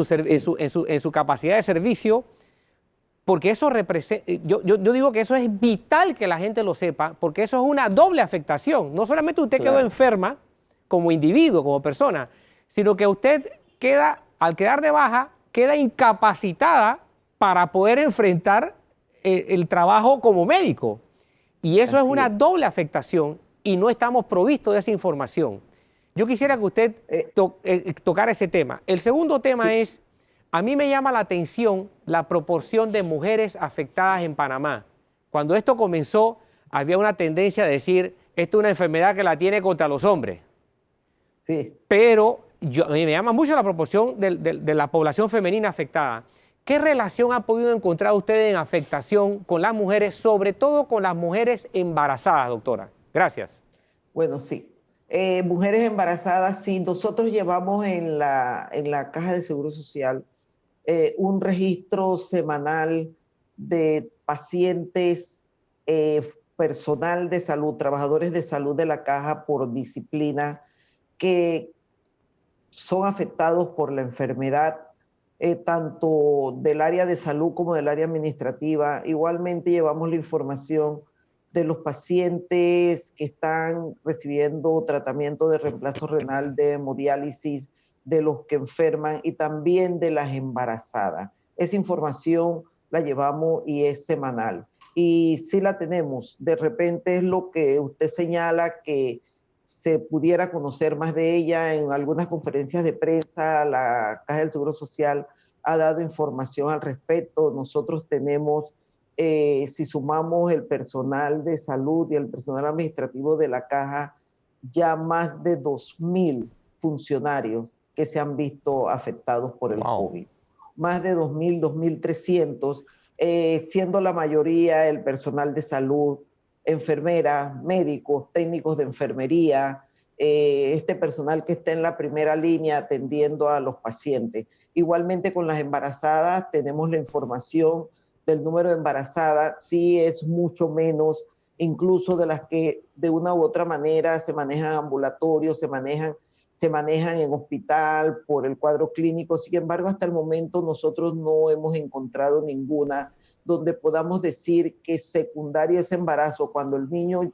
su capacidad de servicio, porque eso representa, yo digo que eso es vital que la gente lo sepa, porque eso es una doble afectación. No solamente usted quedó enferma como individuo, como persona, sino que usted queda, al quedar de baja, queda incapacitada para poder enfrentar el trabajo como médico. Y eso es una doble afectación y no estamos provistos de esa información. Yo quisiera que usted tocara ese tema. El segundo tema es, a mí me llama la atención la proporción de mujeres afectadas en Panamá. Cuando esto comenzó, había una tendencia a decir, esto es una enfermedad que la tiene contra los hombres. Sí. Pero a mí me llama mucho la proporción de la población femenina afectada. ¿Qué relación ha podido encontrar usted en afectación con las mujeres, sobre todo con las mujeres embarazadas, doctora? Gracias. Bueno, sí. Mujeres embarazadas, sí. Nosotros llevamos en la Caja de Seguro Social un registro semanal de pacientes, personal de salud, trabajadores de salud de la Caja por disciplina que son afectados por la enfermedad, tanto del área de salud como del área administrativa. Igualmente llevamos la información de los pacientes que están recibiendo tratamiento de reemplazo renal, de hemodiálisis, de los que enferman y también de las embarazadas. Esa información la llevamos y es semanal. y sí la tenemos. De repente es lo que usted señala, que se pudiera conocer más de ella en algunas conferencias de prensa. La Caja del Seguro Social ha dado información al respecto. Nosotros tenemos, si sumamos el personal de salud y el personal administrativo de la Caja, ya más de 2.000 funcionarios que se han visto afectados por el COVID. Más de 2.000, 2.300, siendo la mayoría el personal de salud, enfermeras, médicos, técnicos de enfermería, este personal que está en la primera línea atendiendo a los pacientes. Igualmente con las embarazadas tenemos la información del número de embarazadas, sí es mucho menos, incluso de las que de una u otra manera se manejan ambulatorios, se manejan en hospital por el cuadro clínico. Sin embargo, hasta el momento nosotros no hemos encontrado ninguna donde podamos decir que secundario ese embarazo, cuando el niño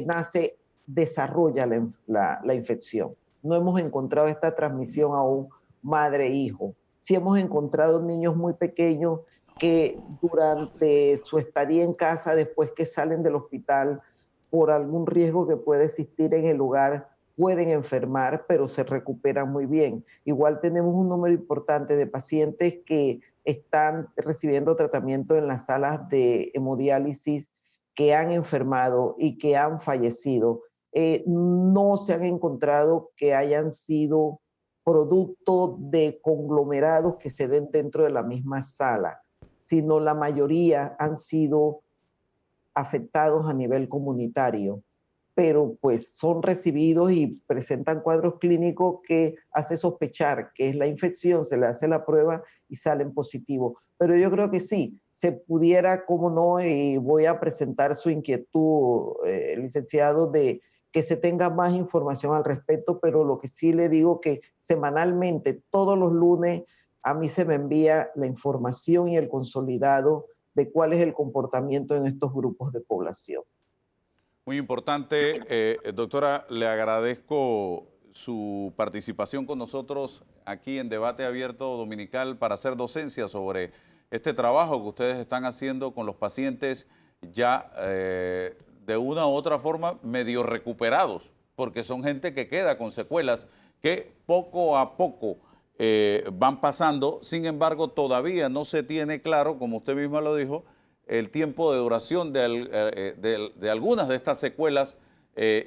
nace, desarrolla la infección. No hemos encontrado esta transmisión aún madre-hijo. Sí hemos encontrado niños muy pequeños que durante su estadía en casa, después que salen del hospital, por algún riesgo que puede existir en el lugar, pueden enfermar, pero se recuperan muy bien. Igual tenemos un número importante de pacientes que están recibiendo tratamiento en las salas de hemodiálisis, que han enfermado y que han fallecido. No se han encontrado que hayan sido producto de conglomerados que se den dentro de la misma sala, sino la mayoría han sido afectados a nivel comunitario, pero pues son recibidos y presentan cuadros clínicos que hace sospechar que es la infección, se le hace la prueba y salen positivos. Pero yo creo que sí, se pudiera, como no, y voy a presentar su inquietud, licenciado, de que se tenga más información al respecto, pero lo que sí le digo que semanalmente, todos los lunes, a mí se me envía la información y el consolidado de cuál es el comportamiento en estos grupos de población. Muy importante, doctora, le agradezco su participación con nosotros aquí en Debate Abierto Dominical para hacer docencia sobre este trabajo que ustedes están haciendo con los pacientes ya de una u otra forma medio recuperados, porque son gente que queda con secuelas que poco a poco van pasando. Sin embargo, todavía no se tiene claro, como usted misma lo dijo, el tiempo de duración de algunas de estas secuelas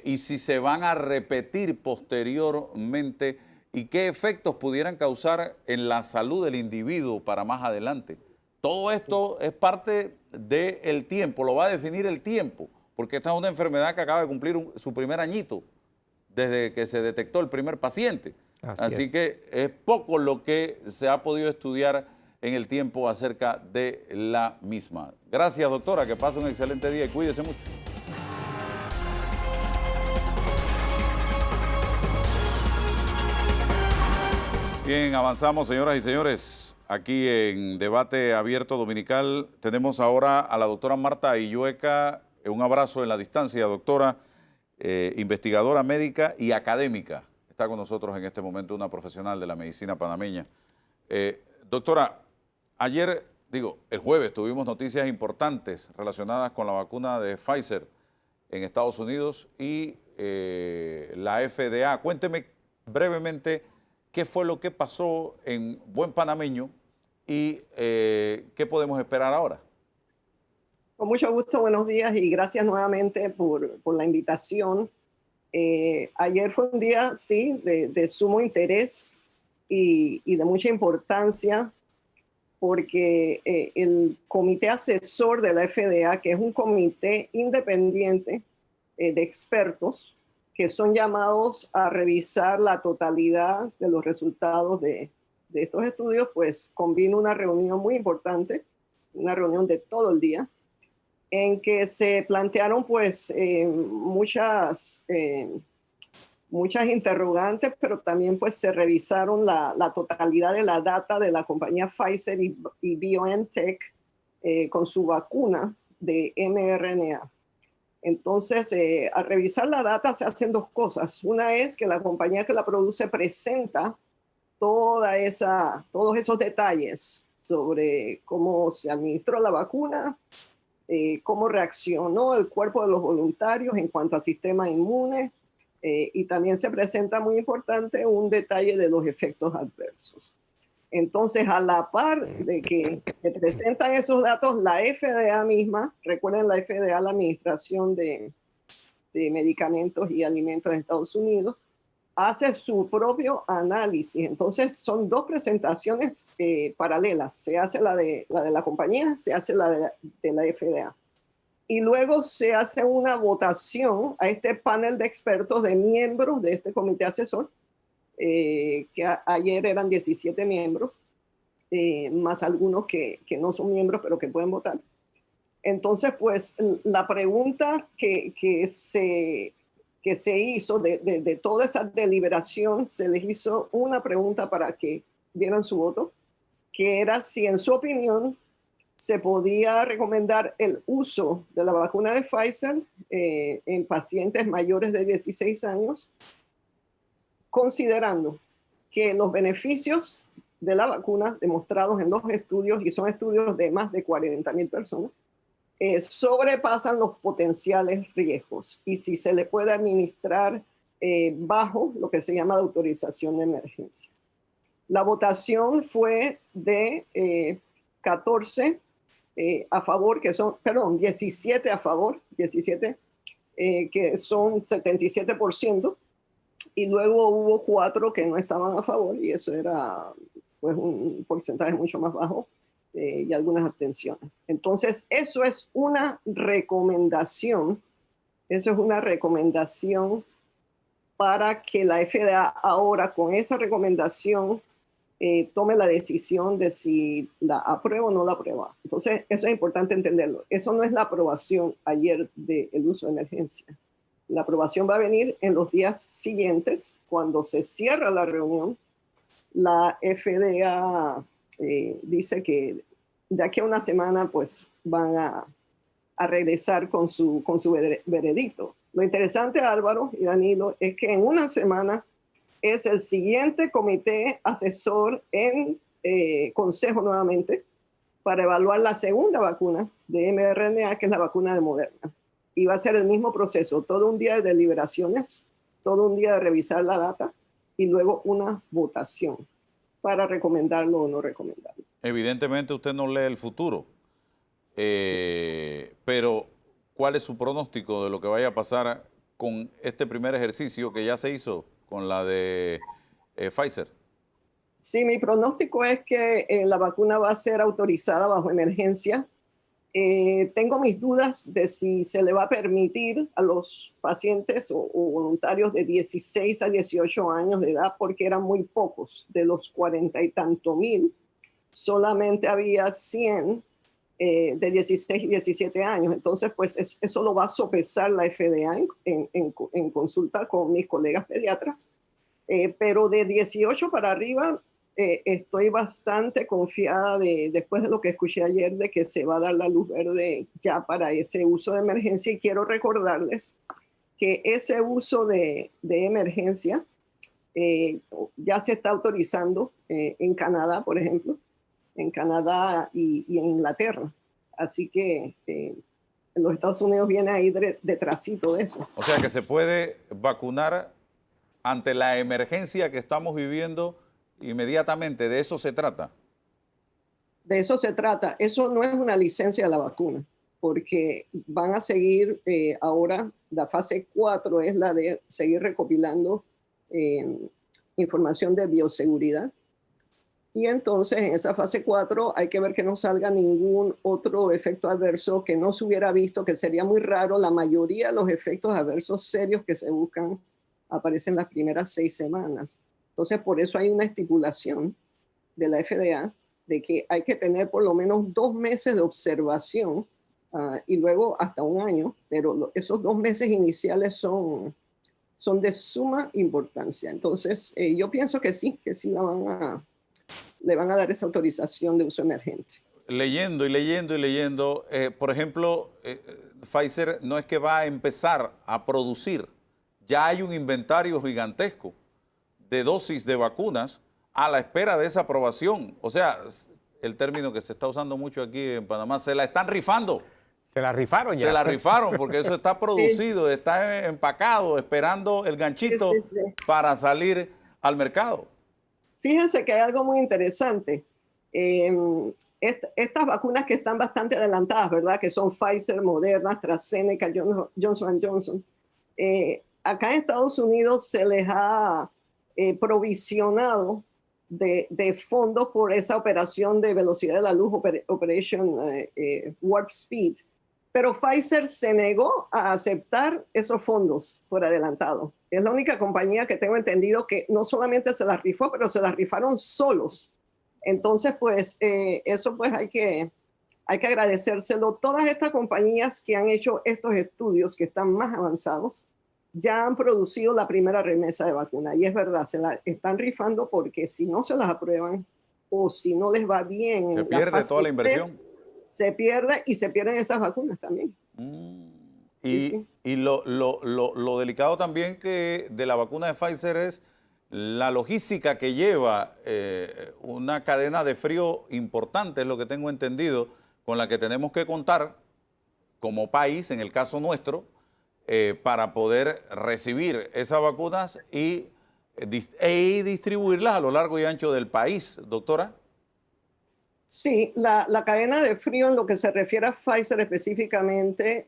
y si se van a repetir posteriormente y qué efectos pudieran causar en la salud del individuo para más adelante. Todo esto es parte del tiempo, lo va a definir el tiempo, porque esta es una enfermedad que acaba de cumplir su primer añito desde que se detectó el primer paciente. Así que es poco lo que se ha podido estudiar en el tiempo acerca de la misma. Gracias, doctora, que pase un excelente día y cuídese mucho. Bien, avanzamos, señoras y señores. Aquí en Debate Abierto Dominical tenemos ahora a la doctora Marta Illueca. Un abrazo en la distancia, doctora, investigadora médica y académica. Está con nosotros en este momento una profesional de la medicina panameña. Doctora, ayer, el jueves tuvimos noticias importantes relacionadas con la vacuna de Pfizer en Estados Unidos y la FDA. Cuénteme brevemente qué fue lo que pasó en buen panameño y qué podemos esperar ahora. Con mucho gusto, buenos días y gracias nuevamente por la invitación. Ayer fue un día, sí, de sumo interés y de mucha importancia porque el comité asesor de la FDA, que es un comité independiente de expertos que son llamados a revisar la totalidad de los resultados de estos estudios, pues convino una reunión muy importante, una reunión de todo el día, en que se plantearon pues muchas interrogantes, pero también pues se revisaron la totalidad de la data de la compañía Pfizer y BioNTech con su vacuna de mRNA. Entonces, al revisar la data se hacen dos cosas. Una es que la compañía que la produce presenta todos esos detalles sobre cómo se administró la vacuna, cómo reaccionó el cuerpo de los voluntarios en cuanto a sistema inmune, y también se presenta, muy importante, un detalle de los efectos adversos. Entonces, a la par de que se presentan esos datos, la FDA misma, recuerden la FDA, la Administración de Medicamentos y Alimentos de Estados Unidos, hace su propio análisis. Entonces, son dos presentaciones paralelas. Se hace la de la compañía, se hace la de la FDA. Y luego se hace una votación a este panel de expertos, de miembros de este comité asesor, que ayer eran 17 miembros, más algunos que no son miembros, pero que pueden votar. Entonces, pues, la pregunta que se hizo de toda esa deliberación, se les hizo una pregunta para que dieran su voto, que era si, en su opinión, se podía recomendar el uso de la vacuna de Pfizer en pacientes mayores de 16 años, considerando que los beneficios de la vacuna demostrados en 2 estudios, y son estudios de más de 40,000 personas, sobrepasan los potenciales riesgos, y si se le puede administrar bajo lo que se llama de autorización de emergencia. La votación fue de 14 a favor, que son, perdón, 17 a favor, 17, que son 77%, y luego hubo 4 que no estaban a favor, y eso era, pues, un porcentaje mucho más bajo, y algunas abstenciones. Entonces, eso es una recomendación, para que la FDA ahora, con esa recomendación, tome la decisión de si la aprueba o no la aprueba. Entonces, eso es importante entenderlo. Eso no es la aprobación ayer del uso de emergencia. La aprobación va a venir en los días siguientes, cuando se cierra la reunión. La FDA dice que de aquí a una semana, pues, van a regresar con su veredicto. Lo interesante, Álvaro y Danilo, es que en una semana es el siguiente comité asesor en consejo nuevamente para evaluar la segunda vacuna de mRNA, que es la vacuna de Moderna. Y va a ser el mismo proceso, todo un día de deliberaciones, todo un día de revisar la data, y luego una votación para recomendarlo o no recomendarlo. Evidentemente usted no lee el futuro, pero ¿cuál es su pronóstico de lo que vaya a pasar con este primer ejercicio que ya se hizo con la de Pfizer? Sí, mi pronóstico es que la vacuna va a ser autorizada bajo emergencia. Tengo mis dudas de si se le va a permitir a los pacientes o voluntarios de 16 a 18 años de edad, porque eran muy pocos. De los 40 y tantos mil, solamente había 100 de 16 y 17 años. Entonces, pues eso lo va a sopesar la FDA en consulta con mis colegas pediatras. Pero de 18 para arriba, estoy bastante confiada después de lo que escuché ayer, de que se va a dar la luz verde ya para ese uso de emergencia. Y quiero recordarles que ese uso de emergencia ya se está autorizando en Canadá, por ejemplo, en Canadá y en Inglaterra. Así que en los Estados Unidos viene ahí detrásito de eso. O sea que se puede vacunar ante la emergencia que estamos viviendo inmediatamente. ¿De eso se trata? De eso se trata. Eso no es una licencia de la vacuna, porque van a seguir ahora, la fase 4 es la de seguir recopilando información de bioseguridad. Y entonces en esa fase 4 hay que ver que no salga ningún otro efecto adverso que no se hubiera visto, que sería muy raro. La mayoría de los efectos adversos serios que se buscan aparecen las primeras 6 semanas. Entonces, por eso hay una estipulación de la FDA de que hay que tener por lo menos 2 meses de observación y luego hasta 1 año, pero esos 2 meses iniciales son de suma importancia. Entonces, yo pienso que sí le van a dar esa autorización de uso emergente. Leyendo, por ejemplo, Pfizer no es que va a empezar a producir, ya hay un inventario gigantesco de dosis de vacunas a la espera de esa aprobación. O sea, el término que se está usando mucho aquí en Panamá, se la están rifando. Se la rifaron ya. Se la rifaron porque eso está producido, está empacado, esperando el ganchito Sí, sí, sí. para salir al mercado. Fíjense que hay algo muy interesante. Estas vacunas que están bastante adelantadas, ¿verdad? Que son Pfizer, Moderna, AstraZeneca, Johnson Johnson. Acá en Estados Unidos se les ha provisionado de fondos por esa operación de velocidad de la luz, Operation Warp Speed. Pero Pfizer se negó a aceptar esos fondos por adelantado. Es la única compañía que tengo entendido que no solamente se las rifó, pero se las rifaron solos. Entonces, pues, eso pues hay que agradecérselo. Todas estas compañías que han hecho estos estudios que están más avanzados ya han producido la primera remesa de vacuna. Y es verdad, se la están rifando porque si no se las aprueban o si no les va bien... Se pierde toda la inversión. Se pierde y se pierden esas vacunas también. Y lo delicado también que de la vacuna de Pfizer es la logística que lleva una cadena de frío importante, es lo que tengo entendido, con la que tenemos que contar como país, en el caso nuestro, para poder recibir esas vacunas y distribuirlas a lo largo y ancho del país, doctora. Sí, la cadena de frío en lo que se refiere a Pfizer específicamente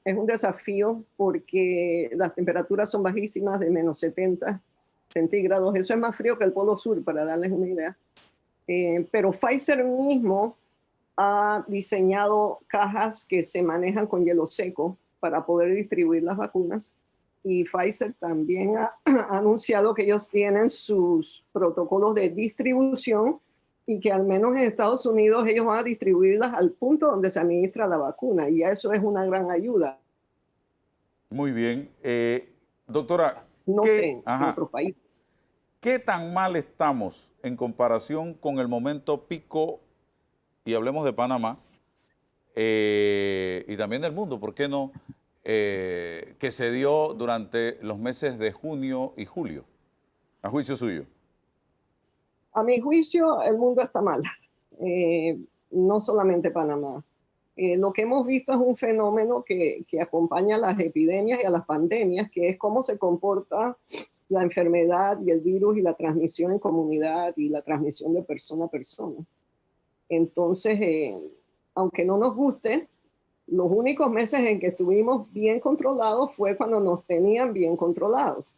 es un desafío porque las temperaturas son bajísimas, de menos 70 centígrados. Eso es más frío que el Polo Sur, para darles una idea. Pero Pfizer mismo ha diseñado cajas que se manejan con hielo seco para poder distribuir las vacunas. Y Pfizer también ha anunciado que ellos tienen sus protocolos de distribución y que al menos en Estados Unidos ellos van a distribuirlas al punto donde se administra la vacuna. Y eso es una gran ayuda. Muy bien. Doctora, No en otros países. ¿Qué tan mal estamos en comparación con el momento pico, y hablemos de Panamá, y también del mundo, ¿por qué no?, que se dio durante los meses de junio y julio, a juicio suyo? A mi juicio, el mundo está mal, no solamente Panamá. Lo que hemos visto es un fenómeno que acompaña a las epidemias y a las pandemias, que es cómo se comporta la enfermedad y el virus y la transmisión en comunidad y la transmisión de persona a persona. Entonces, aunque no nos guste, los únicos meses en que estuvimos bien controlados fue cuando nos tenían bien controlados.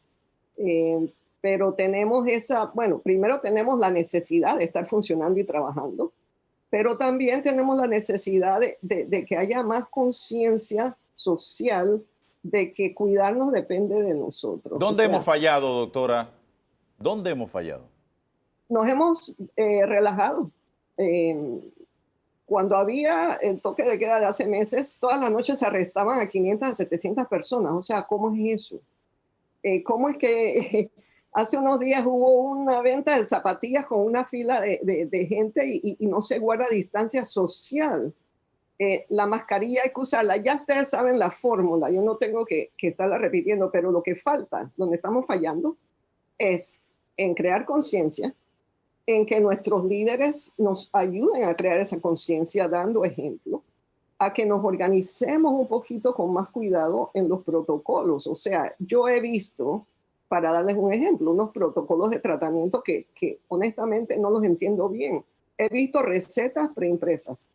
Pero tenemos primero tenemos la necesidad de estar funcionando y trabajando, pero también tenemos la necesidad de que haya más conciencia social de que cuidarnos depende de nosotros. ¿Dónde hemos fallado, doctora? ¿Dónde hemos fallado? Nos hemos relajado. Cuando había el toque de queda de hace meses, todas las noches se arrestaban a 500 a 700 personas. O sea, ¿cómo es eso? ¿Cómo es que hace unos días hubo una venta de zapatillas con una fila de gente y no se guarda distancia social? La mascarilla hay que usarla. Ya ustedes saben la fórmula, yo no tengo que estarla repitiendo, pero lo que falta, donde estamos fallando, es en crear conciencia, en que nuestros líderes nos ayuden a crear esa conciencia dando ejemplo, a que nos organicemos un poquito con más cuidado en los protocolos. O sea, yo he visto, para darles un ejemplo, unos protocolos de tratamiento que honestamente no los entiendo bien. He visto recetas preimpresas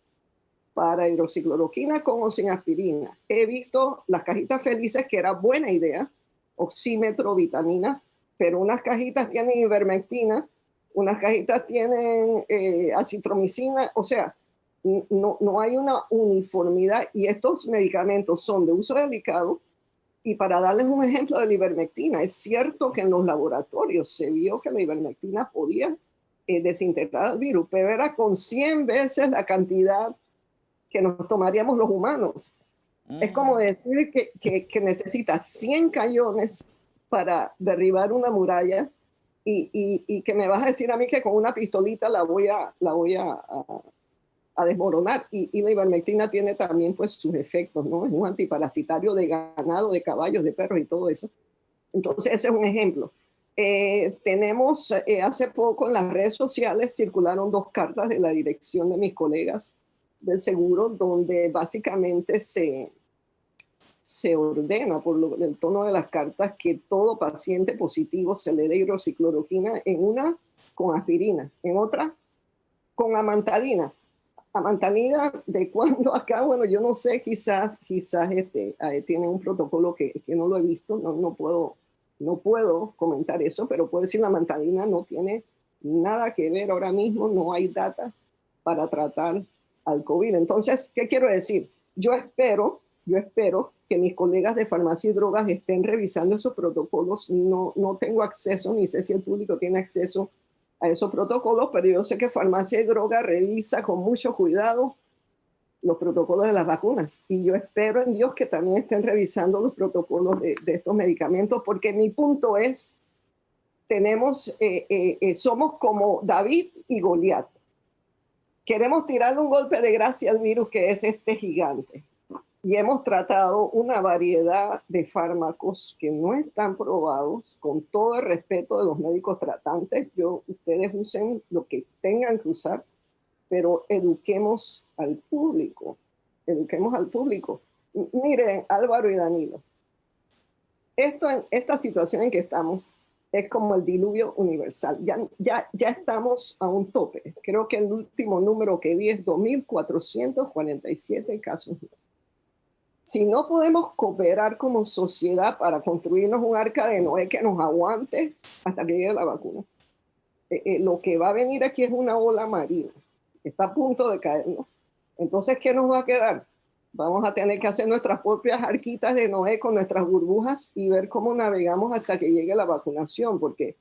para hidroxicloroquina con o sin aspirina. He visto las cajitas felices, que era buena idea, oxímetro, vitaminas, pero unas cajitas tienen ivermectina, unas cajitas tienen acitromicina, o sea, no hay una uniformidad y estos medicamentos son de uso delicado. Y para darles un ejemplo de la ivermectina, es cierto que en los laboratorios se vio que la ivermectina podía desintegrar el virus, pero era con 100 veces la cantidad que nos tomaríamos los humanos. Es como decir que necesitas 100 cañones para derribar una muralla y que me vas a decir a mí que con una pistolita la voy a desmoronar. Y la ivermectina tiene también pues sus efectos, ¿no? Es un antiparasitario de ganado, de caballos, de perros y todo eso. Entonces ese es un ejemplo. Tenemos, hace poco en las redes sociales circularon 2 cartas de la dirección de mis colegas del seguro donde básicamente se ordena por el tono de las cartas que todo paciente positivo se le dé hidroxicloroquina, en una con aspirina, en otra con amantadina. Amantadina, ¿de cuándo acá? Bueno, yo no sé, quizás tiene un protocolo que no lo he visto, no puedo comentar eso, pero puedo decir la amantadina no tiene nada que ver ahora mismo, no hay data para tratar al COVID. Entonces, ¿qué quiero decir? Yo espero que mis colegas de farmacia y drogas estén revisando esos protocolos. No tengo acceso, ni sé si el público tiene acceso a esos protocolos, pero yo sé que farmacia y droga revisa con mucho cuidado los protocolos de las vacunas. Y yo espero en Dios que también estén revisando los protocolos de estos medicamentos, porque mi punto es, somos como David y Goliat. Queremos tirarle un golpe de gracia al virus que es este gigante. Y hemos tratado una variedad de fármacos que no están probados, con todo el respeto de los médicos tratantes. Ustedes usen lo que tengan que usar, pero eduquemos al público. Eduquemos al público. Miren, Álvaro y Danilo, esta situación en que estamos es como el diluvio universal. Ya estamos a un tope. Creo que el último número que vi es 2.447 casos. Si no podemos cooperar como sociedad para construirnos un arca de Noé que nos aguante hasta que llegue la vacuna, lo que va a venir aquí es una ola marina. Está a punto de caernos. Entonces, ¿qué nos va a quedar? Vamos a tener que hacer nuestras propias arquitas de Noé con nuestras burbujas y ver cómo navegamos hasta que llegue la vacunación, porque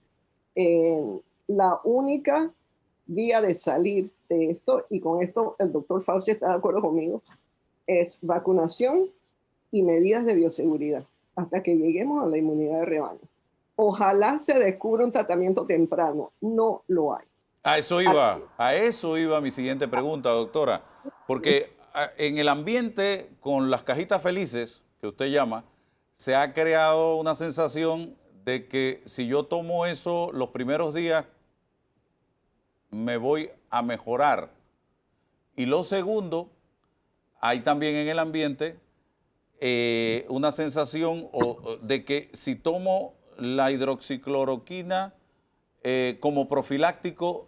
la única vía de salir de esto, y con esto el doctor Fauci está de acuerdo conmigo, es vacunación y medidas de bioseguridad hasta que lleguemos a la inmunidad de rebaño. Ojalá se descubra un tratamiento temprano. No lo hay. A eso iba mi siguiente pregunta, doctora, porque en el ambiente con las cajitas felices, que usted llama, se ha creado una sensación de que si yo tomo eso los primeros días, me voy a mejorar. Y lo segundo, hay también en el ambiente una sensación de que si tomo la hidroxicloroquina como profiláctico,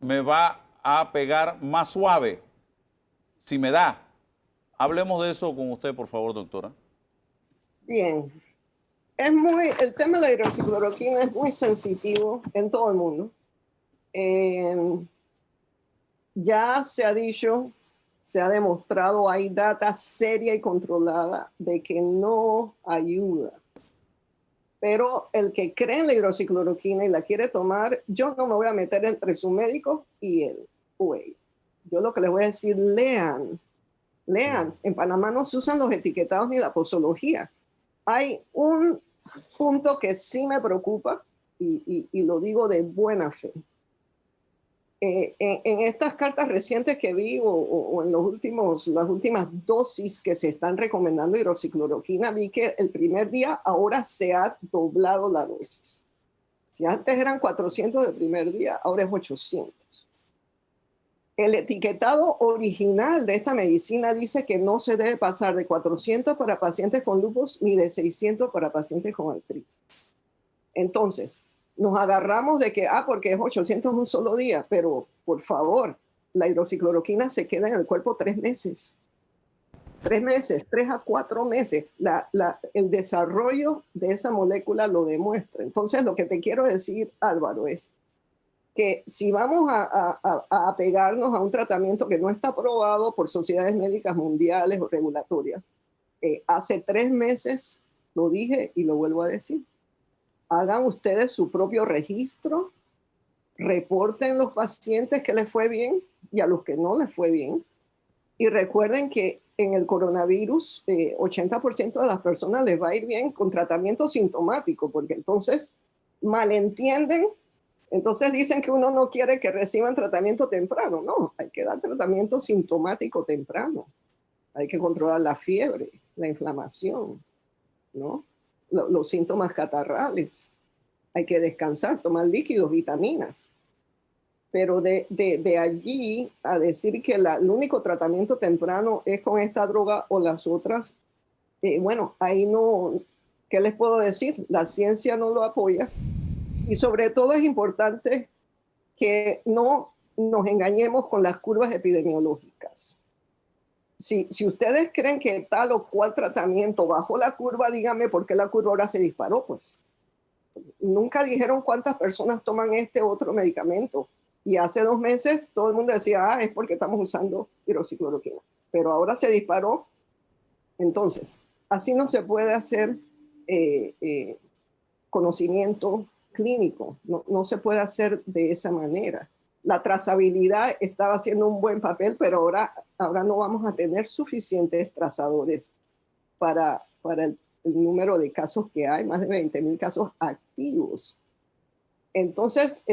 me va a pegar más suave, si me da. Hablemos de eso con usted, por favor, doctora. Bien. El tema de la hidroxicloroquina es muy sensitivo en todo el mundo. Ya se ha dicho, se ha demostrado, hay data seria y controlada de que no ayuda. Pero el que cree en la hidroxicloroquina y la quiere tomar, yo no me voy a meter entre su médico y él o ella. Yo lo que les voy a decir, lean. En Panamá no se usan los etiquetados ni la posología. Hay un punto que sí me preocupa y lo digo de buena fe. En estas cartas recientes que vi o en las últimas dosis que se están recomendando hidroxicloroquina, vi que el primer día ahora se ha doblado la dosis. Si antes eran 400 el primer día, ahora es 800. El etiquetado original de esta medicina dice que no se debe pasar de 400 para pacientes con lupus ni de 600 para pacientes con artritis. Entonces, nos agarramos de que, porque es 800 un solo día, pero por favor, la hidroxicloroquina se queda en el cuerpo 3 meses. 3 meses, 3 a 4 meses. El desarrollo de esa molécula lo demuestra. Entonces, lo que te quiero decir, Álvaro, es que si vamos a apegarnos a un tratamiento que no está aprobado por sociedades médicas mundiales o regulatorias, hace 3 meses lo dije y lo vuelvo a decir. Hagan ustedes su propio registro, reporten los pacientes que les fue bien y a los que no les fue bien. Y recuerden que en el coronavirus, 80% de las personas les va a ir bien con tratamiento sintomático, porque entonces malentienden. Entonces dicen que uno no quiere que reciban tratamiento temprano. No, hay que dar tratamiento sintomático temprano. Hay que controlar la fiebre, la inflamación, ¿no? Los síntomas catarrales. Hay que descansar, tomar líquidos, vitaminas. pero de allí a decir que el único tratamiento temprano es con esta droga o las otras, bueno, ahí no, ¿qué les puedo decir? La ciencia no lo apoya. Y sobre todo es importante que no nos engañemos con las curvas epidemiológicas. Si ustedes creen que tal o cual tratamiento bajó la curva, díganme por qué la curva ahora se disparó, pues. Nunca dijeron cuántas personas toman este otro medicamento. Y hace 2 meses todo el mundo decía, es porque estamos usando hidroxicloroquina. Pero ahora se disparó. Entonces, así no se puede hacer conocimiento clínico. No se puede hacer de esa manera. La trazabilidad estaba haciendo un buen papel, pero ahora no vamos a tener suficientes trazadores para el número de casos que hay, más de 20,000 casos activos. Entonces,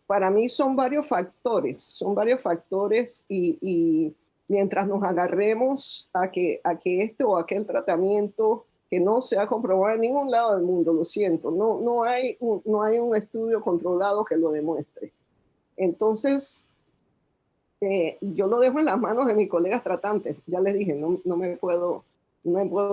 para mí son varios factores y mientras nos agarremos a que este o aquel tratamiento que no se ha comprobado en ningún lado del mundo, lo siento, no hay un estudio controlado que lo demuestre. Entonces, yo lo dejo en las manos de mis colegas tratantes. Ya les dije, no me puedo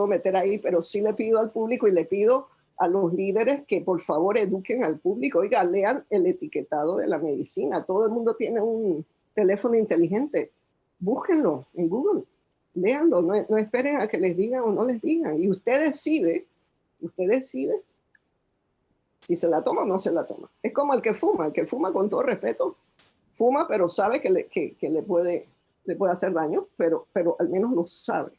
meter ahí, pero sí le pido al público y le pido a los líderes que por favor eduquen al público. Oiga, lean el etiquetado de la medicina. Todo el mundo tiene un teléfono inteligente. Búsquenlo en Google. Léanlo. No esperen a que les digan o no les digan. Y usted decide si se la toma o no se la toma. Es como el que fuma con todo respeto, fuma, pero sabe que le puede hacer daño, pero al menos lo sabe.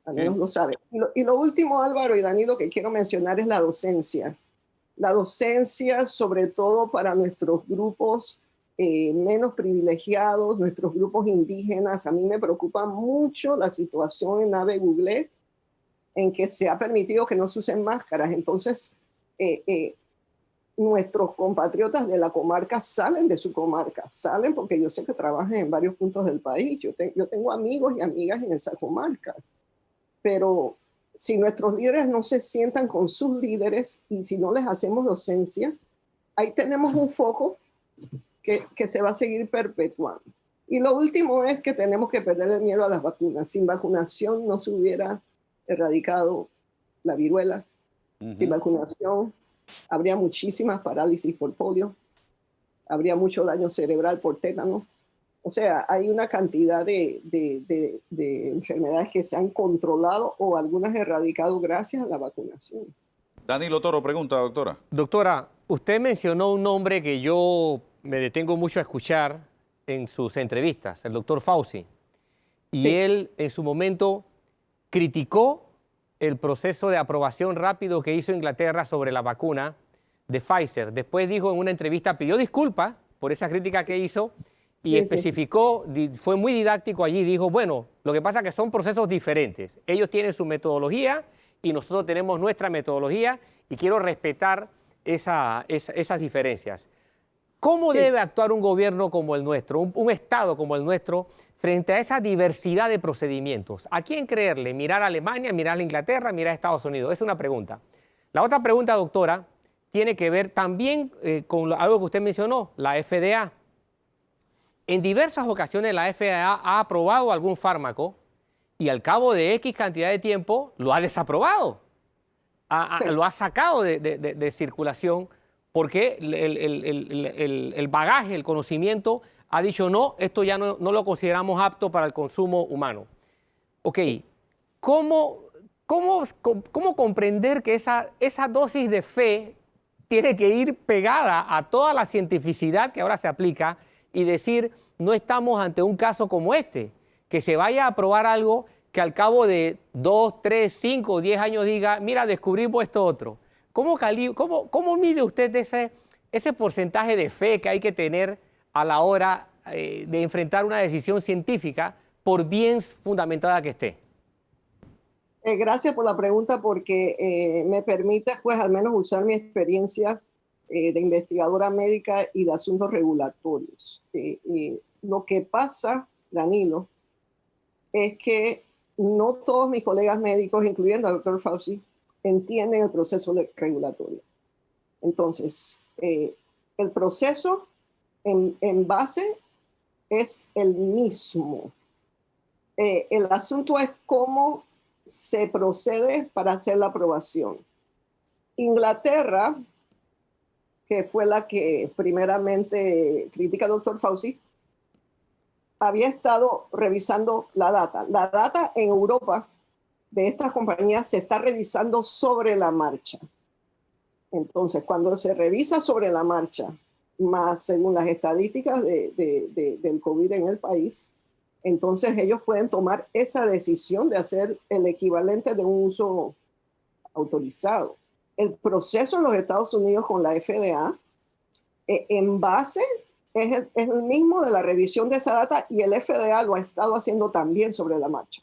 Al menos lo sabe. Y lo último, Álvaro y Danilo, que quiero mencionar es la docencia. La docencia, sobre todo para nuestros grupos menos privilegiados, nuestros grupos indígenas. A mí me preocupa mucho la situación en Ave Google, en que se ha permitido que no se usen máscaras. Entonces, nuestros compatriotas de la comarca salen de su comarca, salen porque yo sé que trabajan en varios puntos del país. Yo tengo amigos y amigas en esa comarca. Pero si nuestros líderes no se sientan con sus líderes y si no les hacemos docencia, ahí tenemos un foco que se va a seguir perpetuando. Y lo último es que tenemos que perder el miedo a las vacunas. Sin vacunación no se hubiera erradicado la viruela. Sin vacunación habría muchísimas parálisis por polio, habría mucho daño cerebral por tétano. O sea, hay una cantidad de enfermedades que se han controlado o algunas erradicado gracias a la vacunación. Danilo Toro pregunta, doctora. Doctora, usted mencionó un nombre que yo me detengo mucho a escuchar en sus entrevistas, el doctor Fauci. Y Sí. él en su momento criticó el proceso de aprobación rápido que hizo Inglaterra sobre la vacuna de Pfizer. Después dijo en una entrevista, pidió disculpas por esa crítica que hizo y especificó, fue muy didáctico allí, dijo, bueno, lo que pasa es que son procesos diferentes. Ellos tienen su metodología y nosotros tenemos nuestra metodología y quiero respetar esas diferencias. ¿Cómo debe actuar un gobierno como el nuestro, un Estado como el nuestro, frente a esa diversidad de procedimientos? ¿A quién creerle? ¿Mirar a Alemania, mirar a Inglaterra, mirar a Estados Unidos? Es una pregunta. La otra pregunta, doctora, tiene que ver también con algo que usted mencionó, la FDA. En diversas ocasiones la FDA ha aprobado algún fármaco y al cabo de X cantidad de tiempo lo ha desaprobado. Lo ha sacado de circulación porque el bagaje, el conocimiento ha dicho no, esto ya no lo consideramos apto para el consumo humano. Ok, ¿cómo comprender que esa dosis de fe tiene que ir pegada a toda la cientificidad que ahora se aplica y decir no estamos ante un caso como este, que se vaya a probar algo que al cabo de 2, 3, 5, 10 años diga, mira, descubrimos esto otro? ¿Cómo mide usted ese porcentaje de fe que hay que tener a la hora de enfrentar una decisión científica, por bien fundamentada que esté? Gracias por la pregunta porque me permite pues al menos usar mi experiencia de investigadora médica y de asuntos regulatorios. Lo que pasa, Danilo, es que no todos mis colegas médicos, incluyendo al doctor Fauci, entienden el proceso regulatorio. Entonces, el proceso en base es el mismo. El asunto es cómo se procede para hacer la aprobación. Inglaterra, que fue la que primeramente critica al doctor Fauci, había estado revisando la data. La data en Europa de estas compañías se está revisando sobre la marcha. Entonces, cuando se revisa sobre la marcha, más según las estadísticas del COVID en el país, entonces ellos pueden tomar esa decisión de hacer el equivalente de un uso autorizado. El proceso en los Estados Unidos con la FDA, en base, es el mismo de la revisión de esa data, y el FDA lo ha estado haciendo también sobre la marcha.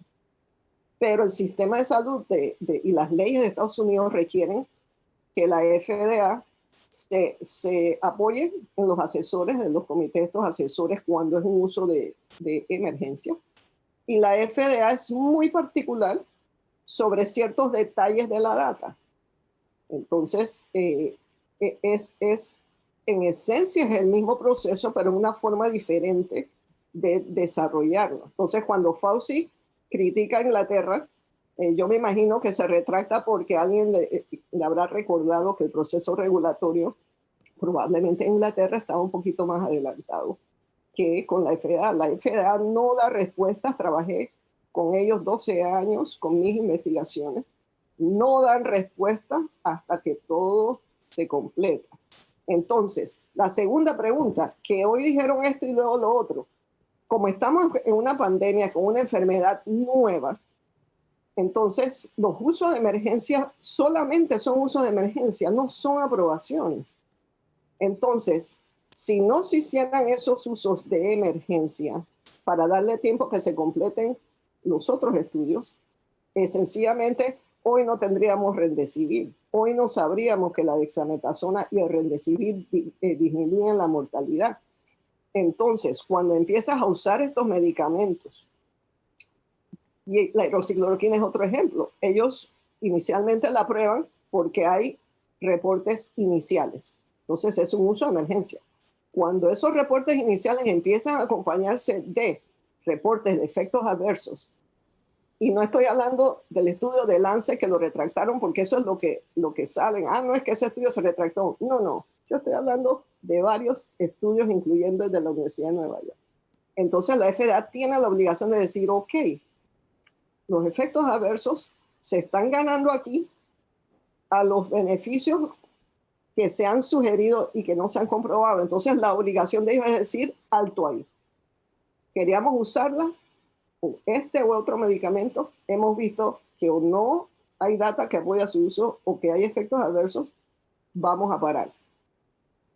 Pero el sistema de salud y las leyes de Estados Unidos requieren que la FDA se apoye en los asesores, en los comités de estos asesores cuando es un uso de emergencia. Y la FDA es muy particular sobre ciertos detalles de la data. Entonces, en esencia es el mismo proceso, pero en una forma diferente de desarrollarlo. Entonces, cuando Fauci critica a Inglaterra, yo me imagino que se retracta porque alguien le habrá recordado que el proceso regulatorio probablemente en Inglaterra estaba un poquito más adelantado que con la FDA. La FDA no da respuestas, trabajé con ellos 12 años con mis investigaciones, no dan respuesta hasta que todo se completa. Entonces, la segunda pregunta, que hoy dijeron esto y luego lo otro, como estamos en una pandemia con una enfermedad nueva, entonces los usos de emergencia solamente son usos de emergencia, no son aprobaciones. Entonces, si no se hicieran esos usos de emergencia para darle tiempo que se completen los otros estudios, sencillamente hoy no tendríamos Remdesivir. Hoy no sabríamos que la dexametasona y el Remdesivir disminuyen la mortalidad. Entonces, cuando empiezas a usar estos medicamentos, y la hidroxicloroquina es otro ejemplo, ellos inicialmente la prueban porque hay reportes iniciales. Entonces, es un uso de emergencia. Cuando esos reportes iniciales empiezan a acompañarse de reportes de efectos adversos, y no estoy hablando del estudio de Lancet que lo retractaron porque eso es lo que salen. No es que ese estudio se retractó. No. Yo estoy hablando de varios estudios, incluyendo el de la Universidad de Nueva York. Entonces la FDA tiene la obligación de decir, ok, los efectos adversos se están ganando aquí a los beneficios que se han sugerido y que no se han comprobado. Entonces la obligación de ellos es decir, alto ahí. Queríamos usarla, este u otro medicamento, hemos visto que o no hay data que apoya su uso o que hay efectos adversos, vamos a parar.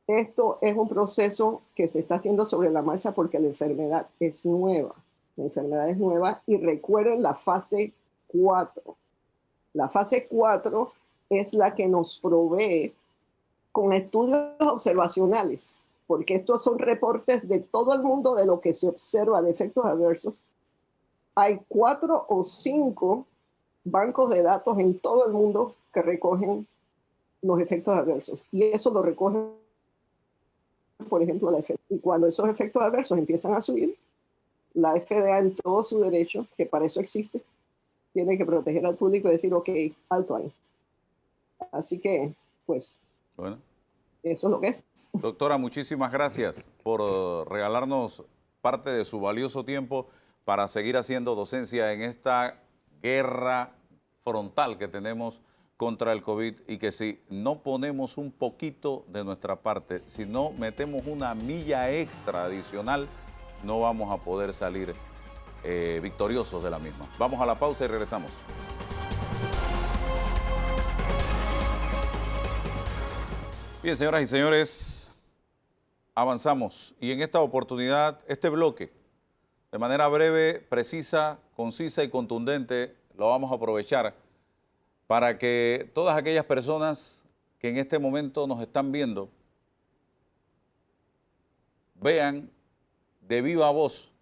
Esto es un proceso que se está haciendo sobre la marcha porque la enfermedad es nueva. La enfermedad es nueva y recuerden la fase 4. La fase 4 es la que nos provee con estudios observacionales, porque estos son reportes de todo el mundo de lo que se observa de efectos adversos. Hay 4 o 5 bancos de datos en todo el mundo que recogen los efectos adversos. Y eso lo recogen, por ejemplo, la FDA. Y cuando esos efectos adversos empiezan a subir, la FDA en todo su derecho, que para eso existe, tiene que proteger al público y decir, ok, alto ahí. Así que, pues, bueno, eso es lo que es. Doctora, muchísimas gracias por regalarnos parte de su valioso tiempo para seguir haciendo docencia en esta guerra frontal que tenemos contra el COVID, y que si no ponemos un poquito de nuestra parte, si no metemos una milla extra adicional, no vamos a poder salir victoriosos de la misma. Vamos a la pausa y regresamos. Bien, señoras y señores, avanzamos y en esta oportunidad, este bloque, de manera breve, precisa, concisa y contundente, lo vamos a aprovechar para que todas aquellas personas que en este momento nos están viendo vean de viva voz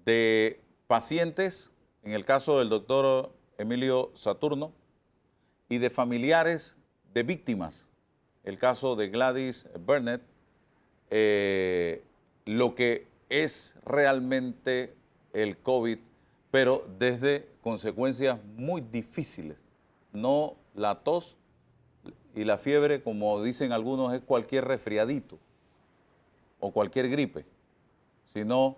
de pacientes, en el caso del doctor Emilio Saturno, y de familiares de víctimas, el caso de Gladys Bernet, lo que es realmente el COVID, pero desde consecuencias muy difíciles. No la tos y la fiebre, como dicen algunos, es cualquier resfriadito o cualquier gripe, sino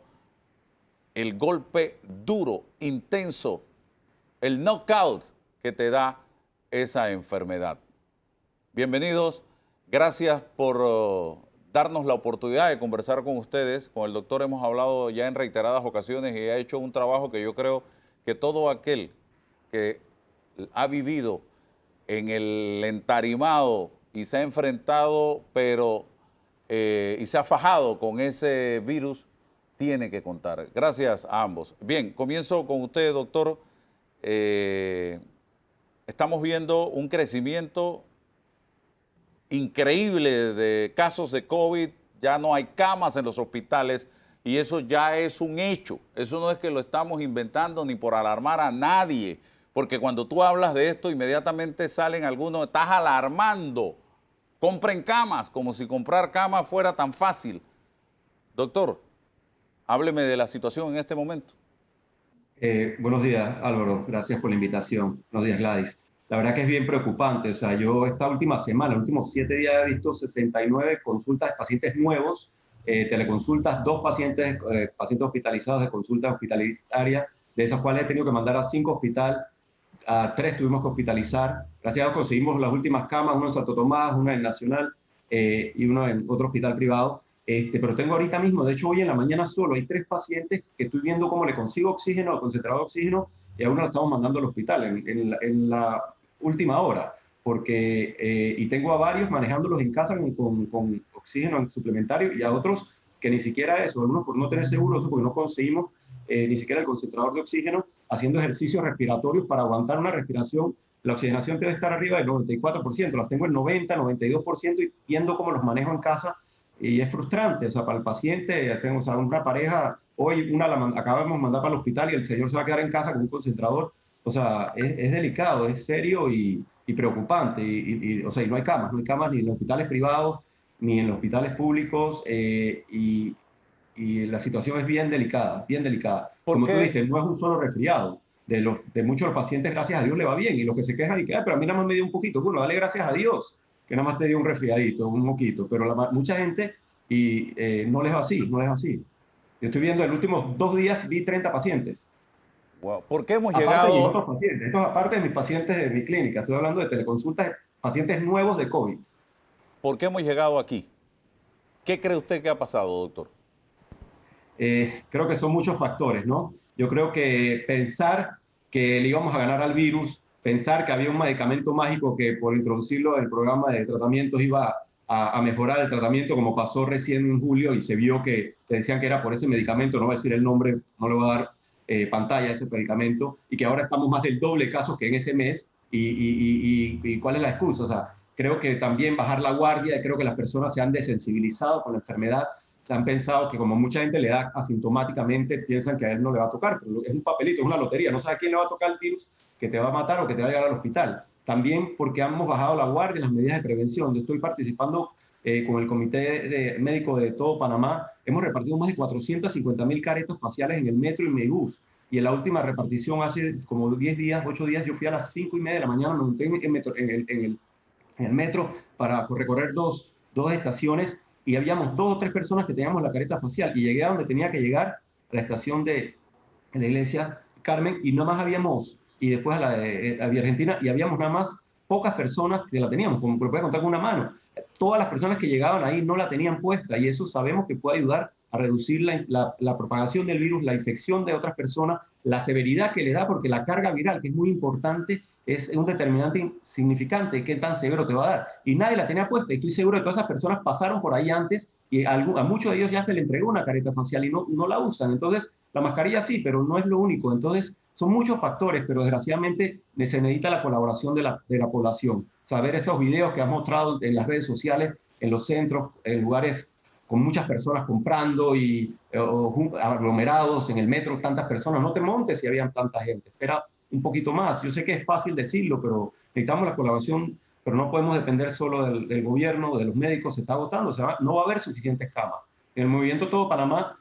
el golpe duro, intenso, el knockout que te da esa enfermedad. Bienvenidos, gracias por darnos la oportunidad de conversar con ustedes. Con el doctor hemos hablado ya en reiteradas ocasiones y ha hecho un trabajo que yo creo que todo aquel que ha vivido en el entarimado y se ha enfrentado, y se ha fajado con ese virus, tiene que contar. Gracias a ambos. Bien, comienzo con usted, doctor. Estamos viendo un crecimiento increíble de casos de COVID, ya no hay camas en los hospitales y eso ya es un hecho. Eso no es que lo estamos inventando ni por alarmar a nadie, porque cuando tú hablas de esto inmediatamente salen algunos, estás alarmando, compren camas, como si comprar camas fuera tan fácil. Doctor, hábleme de la situación en este momento. Buenos días, Álvaro. Gracias por la invitación. Buenos días, Gladys. La verdad que es bien preocupante. O sea, yo esta última semana, los últimos 7 días, he visto 69 consultas de pacientes nuevos, teleconsultas, 2 pacientes hospitalizados de consulta hospitalitaria, de esas cuales he tenido que mandar a 5 hospitales, a 3 tuvimos que hospitalizar. Gracias a Dios conseguimos las últimas camas, una en Santo Tomás, una en Nacional y una en otro hospital privado. Pero tengo ahorita mismo, de hecho hoy en la mañana solo, hay 3 pacientes que estoy viendo cómo le consigo oxígeno, concentrador de oxígeno, y a uno lo estamos mandando al hospital en la última hora, porque y tengo a varios manejándolos en casa con oxígeno suplementario y a otros que ni siquiera eso, algunos por no tener seguro, otros porque no conseguimos ni siquiera el concentrador de oxígeno, haciendo ejercicios respiratorios para aguantar una respiración. La oxigenación debe estar arriba del 94%, las tengo el 90, 92% y viendo cómo los manejo en casa. Y es frustrante, o sea, para el paciente, tengo, o sea, una pareja, hoy acabamos de mandar para el hospital y el señor se va a quedar en casa con un concentrador. O sea, es delicado, es serio y preocupante. O sea, y no hay camas ni en los hospitales privados ni en los hospitales públicos y la situación es bien delicada, bien delicada. Como tú dices, no es un solo resfriado. De muchos de los pacientes, gracias a Dios, le va bien. Y los que se quejan y que, pero a mí nada más me dio un poquito. Bueno, dale gracias a Dios que nada más te dio un resfriadito, un moquito, pero mucha gente no les va así, no les va así. Yo estoy viendo, en los últimos 2 días vi 30 pacientes. Wow. ¿Por qué hemos aparte llegado? De otros pacientes, esto es aparte de mis pacientes de mi clínica, estoy hablando de teleconsultas, pacientes nuevos de COVID. ¿Por qué hemos llegado aquí? ¿Qué cree usted que ha pasado, doctor? Creo que son muchos factores, ¿no? Yo creo que pensar que le íbamos a ganar al virus, pensar que había un medicamento mágico que por introducirlo en el programa de tratamientos iba a mejorar el tratamiento, como pasó recién en julio y se vio que decían que era por ese medicamento, no voy a decir el nombre, no le voy a dar pantalla a ese medicamento, y que ahora estamos más del doble casos que en ese mes, y ¿cuál es la excusa? O sea, creo que también bajar la guardia, creo que las personas se han desensibilizado con la enfermedad, se han pensado que como mucha gente le da asintomáticamente, piensan que a él no le va a tocar, pero es un papelito, es una lotería, no sabe a quién le va a tocar el virus que te va a matar o que te va a llevar al hospital. También porque hemos bajado la guardia en las medidas de prevención. Yo estoy participando con el Comité Médico de todo Panamá. Hemos repartido más de 450.000 caretas faciales en el metro y Megus. Y en la última repartición, hace como 10 días, 8 días, yo fui a las 5:30 de la mañana, me monté en el metro para recorrer dos estaciones y habíamos 2 o 3 personas que teníamos la careta facial. Y llegué a donde tenía que llegar, a la estación de la iglesia Carmen, y nada más habíamos, y después a la de Argentina, y habíamos nada más pocas personas que la teníamos, como lo puede contar con una mano. Todas las personas que llegaban ahí no la tenían puesta, y eso sabemos que puede ayudar a reducir la propagación del virus, la infección de otras personas, la severidad que le da, porque la carga viral, que es muy importante, es un determinante significante de qué tan severo te va a dar. Y nadie la tenía puesta, y estoy seguro que todas esas personas pasaron por ahí antes, y a muchos de ellos ya se le entregó una careta facial y no la usan. Entonces, la mascarilla sí, pero no es lo único. Entonces, son muchos factores, pero desgraciadamente se necesita la colaboración de la población. Saber esos videos que has mostrado en las redes sociales, en los centros, en lugares con muchas personas comprando y aglomerados en el metro, tantas personas. No te montes si había tanta gente. Espera un poquito más. Yo sé que es fácil decirlo, pero necesitamos la colaboración pero no podemos depender solo del gobierno, de los médicos, se está agotando, no va a haber suficientes camas. En el movimiento Todo Panamá,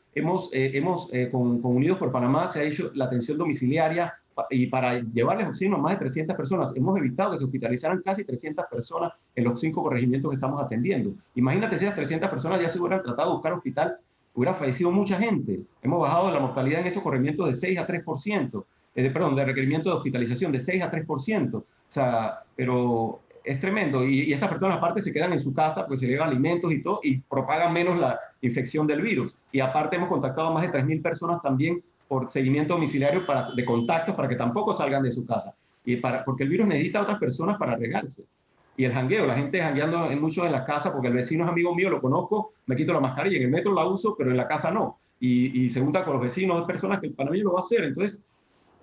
con Unidos por Panamá se ha hecho la atención domiciliaria y para llevarles oxígeno a más de 300 personas. Hemos evitado que se hospitalizaran casi 300 personas en los 5 corregimientos que estamos atendiendo. Imagínate si esas 300 personas ya se hubieran tratado de buscar hospital, hubiera fallecido mucha gente. Hemos bajado la mortalidad en esos corregimientos de 6 a 3%, de requerimiento de hospitalización de 6 a 3%. O sea, pero es tremendo. Y esas personas aparte se quedan en su casa, pues se llevan alimentos y todo, y propagan menos la infección del virus. Y aparte hemos contactado a más de 3.000 personas también por seguimiento domiciliario de contactos para que tampoco salgan de su casa. Porque el virus necesita a otras personas para regarse. Y el jangueo, la gente jangueando mucho en la casa, porque el vecino es amigo mío, lo conozco, me quito la mascarilla, en el metro la uso, pero en la casa no. Y se junta con los vecinos, dos personas que para mí lo va a hacer. Entonces,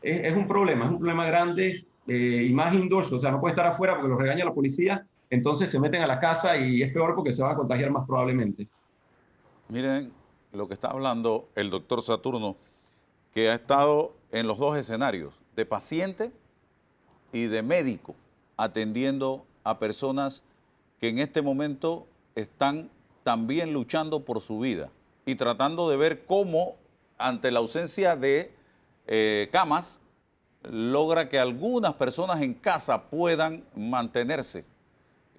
es un problema grande, y más indoors, o sea, no puede estar afuera porque lo regaña la policía, entonces se meten a la casa y es peor porque se va a contagiar más probablemente. Miren lo que está hablando el doctor Saturno, que ha estado en los dos escenarios, de paciente y de médico, atendiendo a personas que en este momento están también luchando por su vida y tratando de ver cómo, ante la ausencia de camas, logra que algunas personas en casa puedan mantenerse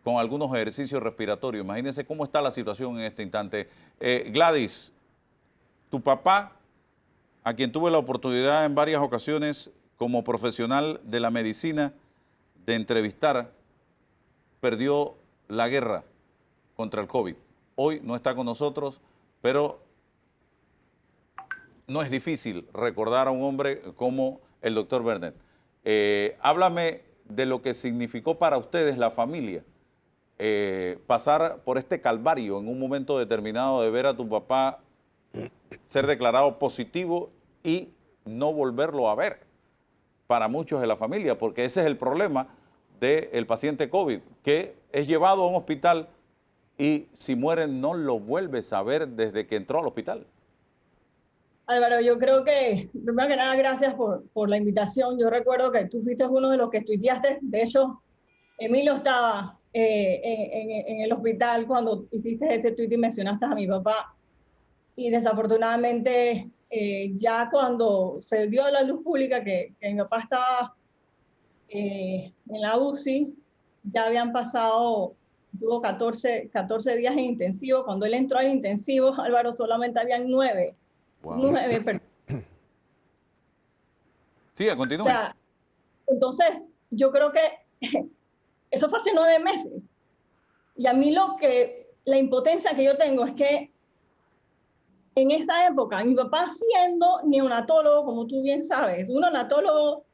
con algunos ejercicios respiratorios. Imagínense cómo está la situación en este instante. Gladys, tu papá, a quien tuve la oportunidad en varias ocasiones como profesional de la medicina de entrevistar, perdió la guerra contra el COVID. Hoy no está con nosotros, pero no es difícil recordar a un hombre como el doctor Bernet. Háblame de lo que significó para ustedes, la familia, pasar por este calvario en un momento determinado de ver a tu papá ser declarado positivo y no volverlo a ver para muchos de la familia, porque ese es el problema del paciente COVID, que es llevado a un hospital y si muere no lo vuelves a ver desde que entró al hospital. Álvaro, yo creo que, primero que nada, gracias por la invitación. Yo recuerdo que tú fuiste uno de los que tuiteaste. De hecho, Emilio estaba en el hospital cuando hiciste ese tuit y mencionaste a mi papá. Y desafortunadamente, ya cuando se dio a la luz pública que mi papá estaba en la UCI, ya habían pasado, tuvo 14 días en intensivo. Cuando él entró al intensivo, Álvaro, solamente habían 9. Wow. 9 personas. Sí, continúe. O sea, entonces, yo creo que eso fue hace 9 meses. Y a mí la impotencia que yo tengo es que en esa época, mi papá siendo neonatólogo, como tú bien sabes, un neonatólogo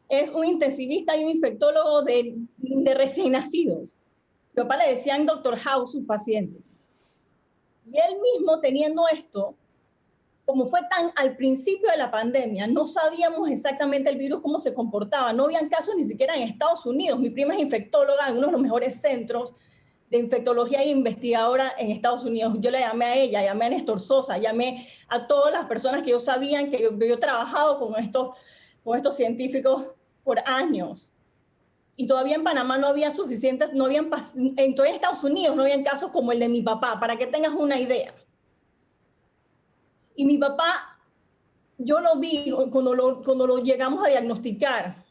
es un intensivista y un infectólogo de recién nacidos. Mi papá le decían Dr. House, su paciente. Y él mismo teniendo esto, como fue tan al principio de la pandemia, no sabíamos exactamente el virus cómo se comportaba. No habían casos ni siquiera en Estados Unidos. Mi prima es infectóloga en uno de los mejores centros de infectología e investigadora en Estados Unidos. Yo le llamé a ella, llamé a Néstor Sosa, llamé a todas las personas que yo sabían que yo he trabajado con estos científicos por años. Y todavía en Panamá no había suficientes, en todo Estados Unidos no habían casos como el de mi papá, para que tengas una idea. Y mi papá, yo lo vi cuando lo llegamos a diagnosticar,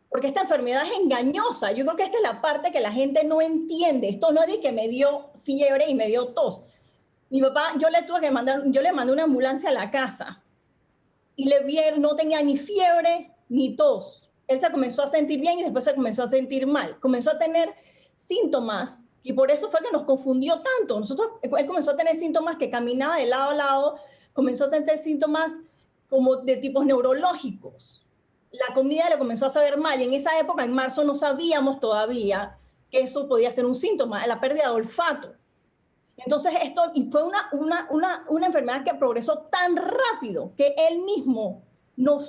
porque esta enfermedad es engañosa. Yo creo que esta es la parte que la gente no entiende. Esto no es de que me dio fiebre y me dio tos. Mi papá, yo le mandé una ambulancia a la casa y le vieron, no tenía ni fiebre ni tos. Él se comenzó a sentir bien y después se comenzó a sentir mal. Comenzó a tener síntomas y por eso fue que nos confundió tanto. Él comenzó a tener síntomas que caminaba de lado a lado, comenzó a tener síntomas como de tipos neurológicos. La comida le comenzó a saber mal y en esa época, en marzo, no sabíamos todavía que eso podía ser un síntoma, la pérdida de olfato. Entonces y fue una enfermedad que progresó tan rápido que él mismo no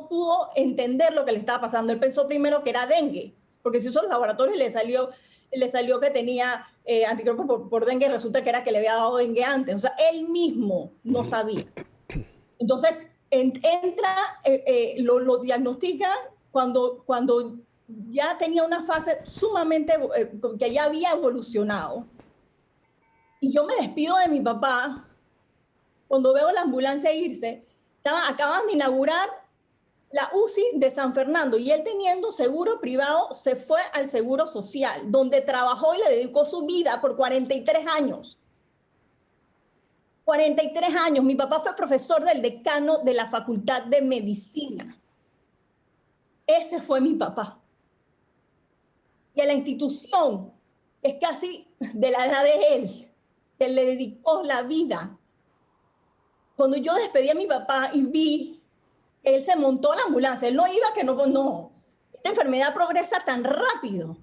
pudo entender lo que le estaba pasando. Él pensó primero que era dengue, porque si hizo los laboratorios le salió que tenía anticuerpos por dengue, resulta que era que le había dado dengue antes. O sea, él mismo no sabía. Entonces, lo diagnostican cuando ya tenía una fase sumamente, que ya había evolucionado. Y yo me despido de mi papá. Cuando veo la ambulancia irse, acaban de inaugurar la UCI de San Fernando y él, teniendo seguro privado, se fue al Seguro Social, donde trabajó y le dedicó su vida por 43 años. 43 años. Mi papá fue profesor del decano de la Facultad de Medicina. Ese fue mi papá. Y a la institución, es casi de la edad de él, que le dedicó la vida. Cuando yo despedí a mi papá y vi que él se montó a la ambulancia, él no iba, que no. Esta enfermedad progresa tan rápido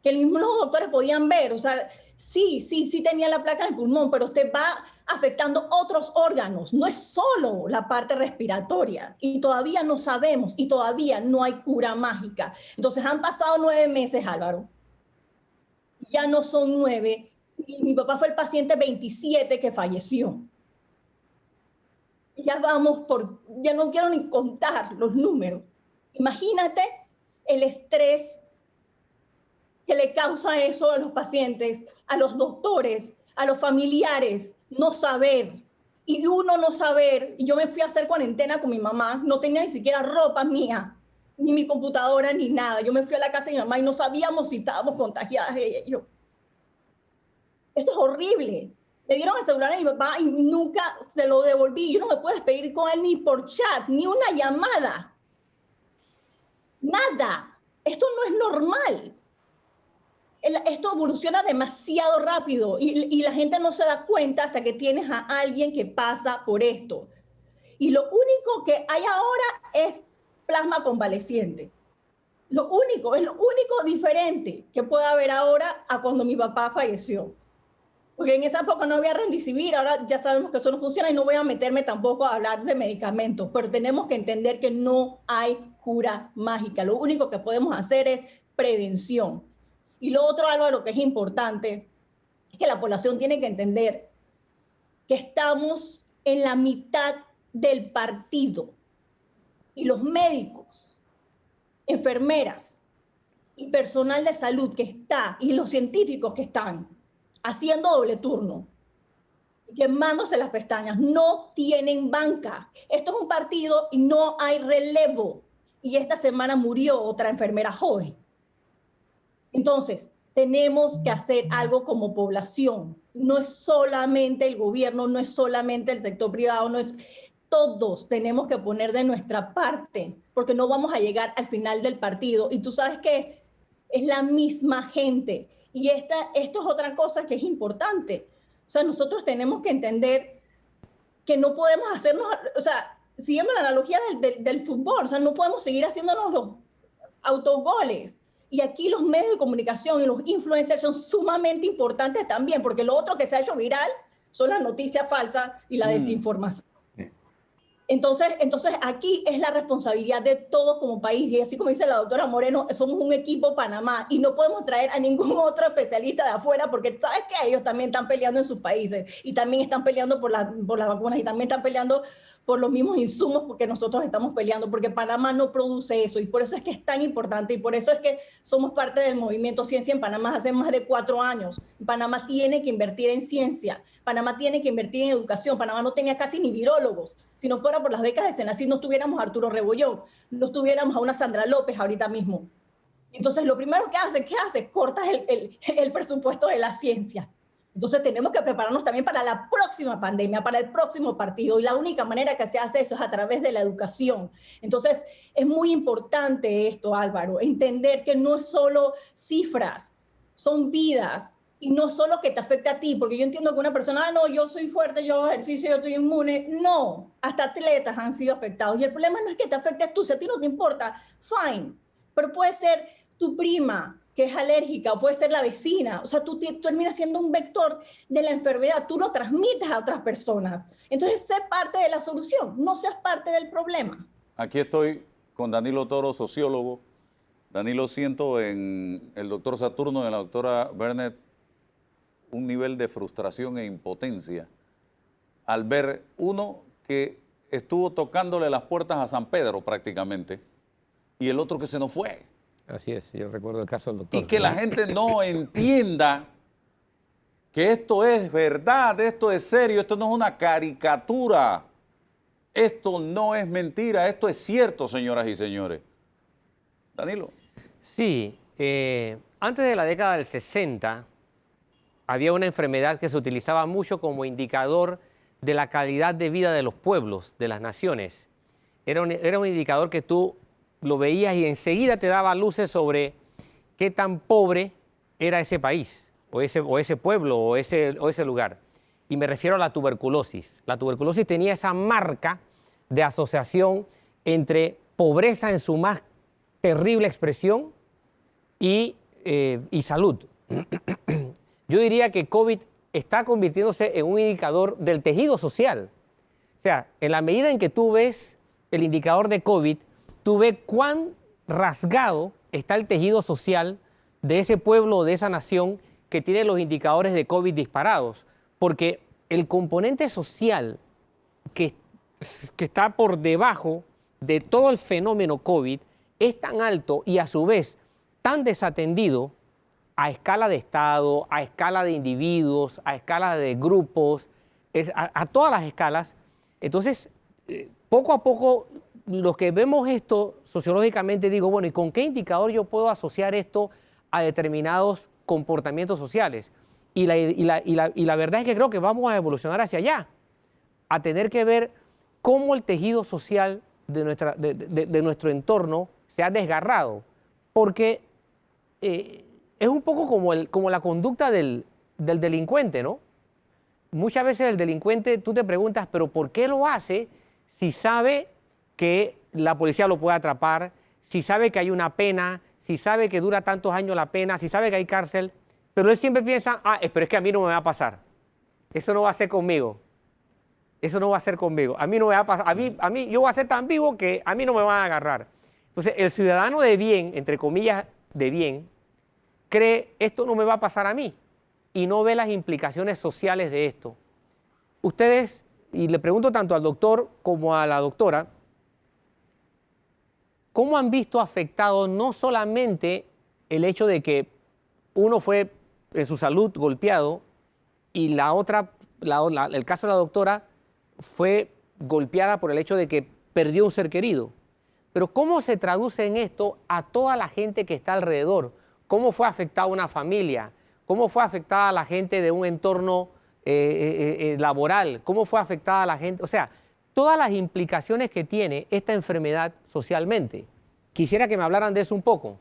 que los doctores podían ver. O sea, sí tenía la placa en el pulmón, pero usted va afectando otros órganos. No es solo la parte respiratoria. Y todavía no sabemos, y todavía no hay cura mágica. Entonces han pasado 9 meses, Álvaro. Ya no son 9. Y mi papá fue el paciente 27 que falleció. Ya ya no quiero ni contar los números. Imagínate el estrés que le causa eso a los pacientes, a los doctores, a los familiares, no saber. Y uno no saber. Yo me fui a hacer cuarentena con mi mamá, no tenía ni siquiera ropa mía, ni mi computadora, ni nada. Yo me fui a la casa de mi mamá y no sabíamos si estábamos contagiadas ella y yo. Esto es horrible. Le dieron el celular a mi papá y nunca se lo devolví. Yo no me puedo despedir con él ni por chat, ni una llamada. Nada. Esto no es normal. Esto evoluciona demasiado rápido y la gente no se da cuenta hasta que tienes a alguien que pasa por esto. Y lo único que hay ahora es plasma convaleciente. Es lo único diferente que puede haber ahora a cuando mi papá falleció. Porque en esa época no había Remdesivir, ahora ya sabemos que eso no funciona y no voy a meterme tampoco a hablar de medicamentos, pero tenemos que entender que no hay cura mágica. Lo único que podemos hacer es prevención. Y lo otro, Álvaro, que es importante, es que la población tiene que entender que estamos en la mitad del partido y los médicos, enfermeras y personal de salud que está, y los científicos que están haciendo doble turno, quemándose las pestañas, no tienen banca. Esto es un partido y no hay relevo. Y esta semana murió otra enfermera joven. Entonces, tenemos que hacer algo como población. No es solamente el gobierno, no es solamente el sector privado, no es... Todos tenemos que poner de nuestra parte, porque no vamos a llegar al final del partido. Y tú sabes que es la misma gente. Y esto es otra cosa que es importante. O sea, nosotros tenemos que entender que no podemos hacernos, o sea, siguiendo la analogía del fútbol, o sea, no podemos seguir haciéndonos los autogoles. Y aquí los medios de comunicación y los influencers son sumamente importantes también, porque lo otro que se ha hecho viral son las noticias falsas y la desinformación. Entonces aquí es la responsabilidad de todos como país, y así como dice la doctora Moreno, somos un equipo Panamá y no podemos traer a ningún otro especialista de afuera, porque sabes que ellos también están peleando en sus países y también están peleando por las vacunas y también están peleando por los mismos insumos porque nosotros estamos peleando, porque Panamá no produce eso, y por eso es que es tan importante, y por eso es que somos parte del movimiento Ciencia en Panamá hace más de 4 años. Panamá tiene que invertir en ciencia, Panamá tiene que invertir en educación. Panamá no tenía casi ni virólogos. Si no fuera por las becas de Senacid, no tuviéramos a Arturo Rebollón, no tuviéramos a una Sandra López ahorita mismo. Entonces, lo primero que hace, ¿qué hace? Cortas el presupuesto de la ciencia. Entonces, tenemos que prepararnos también para la próxima pandemia, para el próximo partido. Y la única manera que se hace eso es a través de la educación. Entonces, es muy importante esto, Álvaro, entender que no es solo cifras, son vidas. Y no solo que te afecte a ti, porque yo entiendo que una persona, no, yo soy fuerte, yo hago ejercicio, yo estoy inmune. No, hasta atletas han sido afectados. Y el problema no es que te afectes tú, si a ti no te importa, fine. Pero puede ser tu prima, que es alérgica, o puede ser la vecina. O sea, tú terminas siendo un vector de la enfermedad, tú lo transmites a otras personas. Entonces, sé parte de la solución, no seas parte del problema. Aquí estoy con Danilo Toro, sociólogo. Danilo, siento en el doctor Saturno y en la doctora Bernet un nivel de frustración e impotencia al ver uno que estuvo tocándole las puertas a San Pedro prácticamente y el otro que se nos fue. Así es, yo recuerdo el caso del doctor. Y que la gente no entienda que esto es verdad, esto es serio, esto no es una caricatura. Esto no es mentira, esto es cierto, señoras y señores. Danilo. Sí, antes de la década del 60 había una enfermedad que se utilizaba mucho como indicador de la calidad de vida de los pueblos, de las naciones. Era un indicador que tú lo veías y enseguida te daba luces sobre qué tan pobre era ese país, o ese pueblo, o ese lugar. Y me refiero a la tuberculosis. La tuberculosis tenía esa marca de asociación entre pobreza en su más terrible expresión y salud. Yo diría que COVID está convirtiéndose en un indicador del tejido social. O sea, en la medida en que tú ves el indicador de COVID, tú ves cuán rasgado está el tejido social de ese pueblo o de esa nación que tiene los indicadores de COVID disparados. Porque el componente social que está por debajo de todo el fenómeno COVID es tan alto y a su vez tan desatendido a escala de Estado, a escala de individuos, a escala de grupos, a todas las escalas. Entonces, poco a poco, lo que vemos esto sociológicamente, digo, bueno, ¿y con qué indicador yo puedo asociar esto a determinados comportamientos sociales? Y la verdad es que creo que vamos a evolucionar hacia allá, a tener que ver cómo el tejido social de nuestro entorno se ha desgarrado, porque es un poco como la conducta del delincuente, ¿no? Muchas veces el delincuente, tú te preguntas, ¿pero por qué lo hace si sabe que la policía lo puede atrapar, si sabe que hay una pena, si sabe que dura tantos años la pena, si sabe que hay cárcel? Pero él siempre piensa, pero es que a mí no me va a pasar. Eso no va a ser conmigo. Eso no va a ser conmigo. A mí no me va a pasar. A mí yo voy a ser tan vivo que a mí no me van a agarrar. Entonces, el ciudadano de bien, entre comillas, de bien, cree, esto no me va a pasar a mí, y no ve las implicaciones sociales de esto. Ustedes, y le pregunto tanto al doctor como a la doctora, ¿cómo han visto afectado no solamente el hecho de que uno fue en su salud golpeado y la otra, el caso de la doctora fue golpeada por el hecho de que perdió un ser querido? Pero ¿cómo se traduce en esto a toda la gente que está alrededor? ¿Cómo fue afectada una familia? ¿Cómo fue afectada la gente de un entorno laboral? ¿Cómo fue afectada la gente? O sea, todas las implicaciones que tiene esta enfermedad socialmente. Quisiera que me hablaran de eso un poco.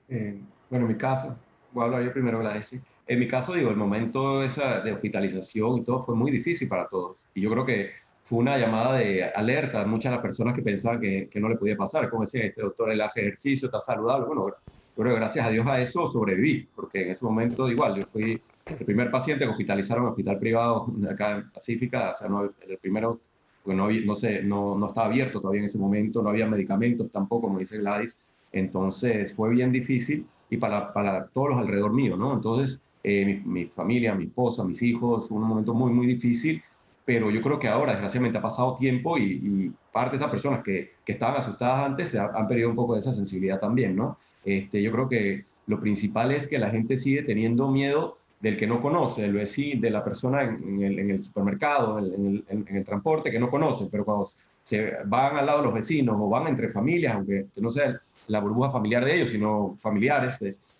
Bueno, en mi caso, voy a hablar yo primero, Gladys. En mi caso, digo, el momento de hospitalización y todo fue muy difícil para todos. Y yo creo que fue una llamada de alerta a muchas de las personas que pensaban que no le podía pasar. Como decía, este doctor, él hace ejercicio, está saludable. Bueno, yo creo que gracias a Dios a eso sobreviví, porque en ese momento igual, yo fui el primer paciente que hospitalizaron en un hospital privado acá en Pacífica, o sea, no, el primero, porque no estaba abierto todavía en ese momento, no había medicamentos tampoco, como dice Gladys. Entonces fue bien difícil y para todos los alrededor mío, ¿no? Entonces mi familia, mi esposa, mis hijos, fue un momento muy, muy difícil, pero yo creo que ahora desgraciadamente ha pasado tiempo y parte de esas personas que estaban asustadas antes han perdido un poco de esa sensibilidad también, ¿no? Yo creo que lo principal es que la gente sigue teniendo miedo del que no conoce, del vecino, de la persona en el supermercado, en el transporte que no conocen, pero cuando se van al lado de los vecinos o van entre familias, aunque no sea la burbuja familiar de ellos, sino familiares,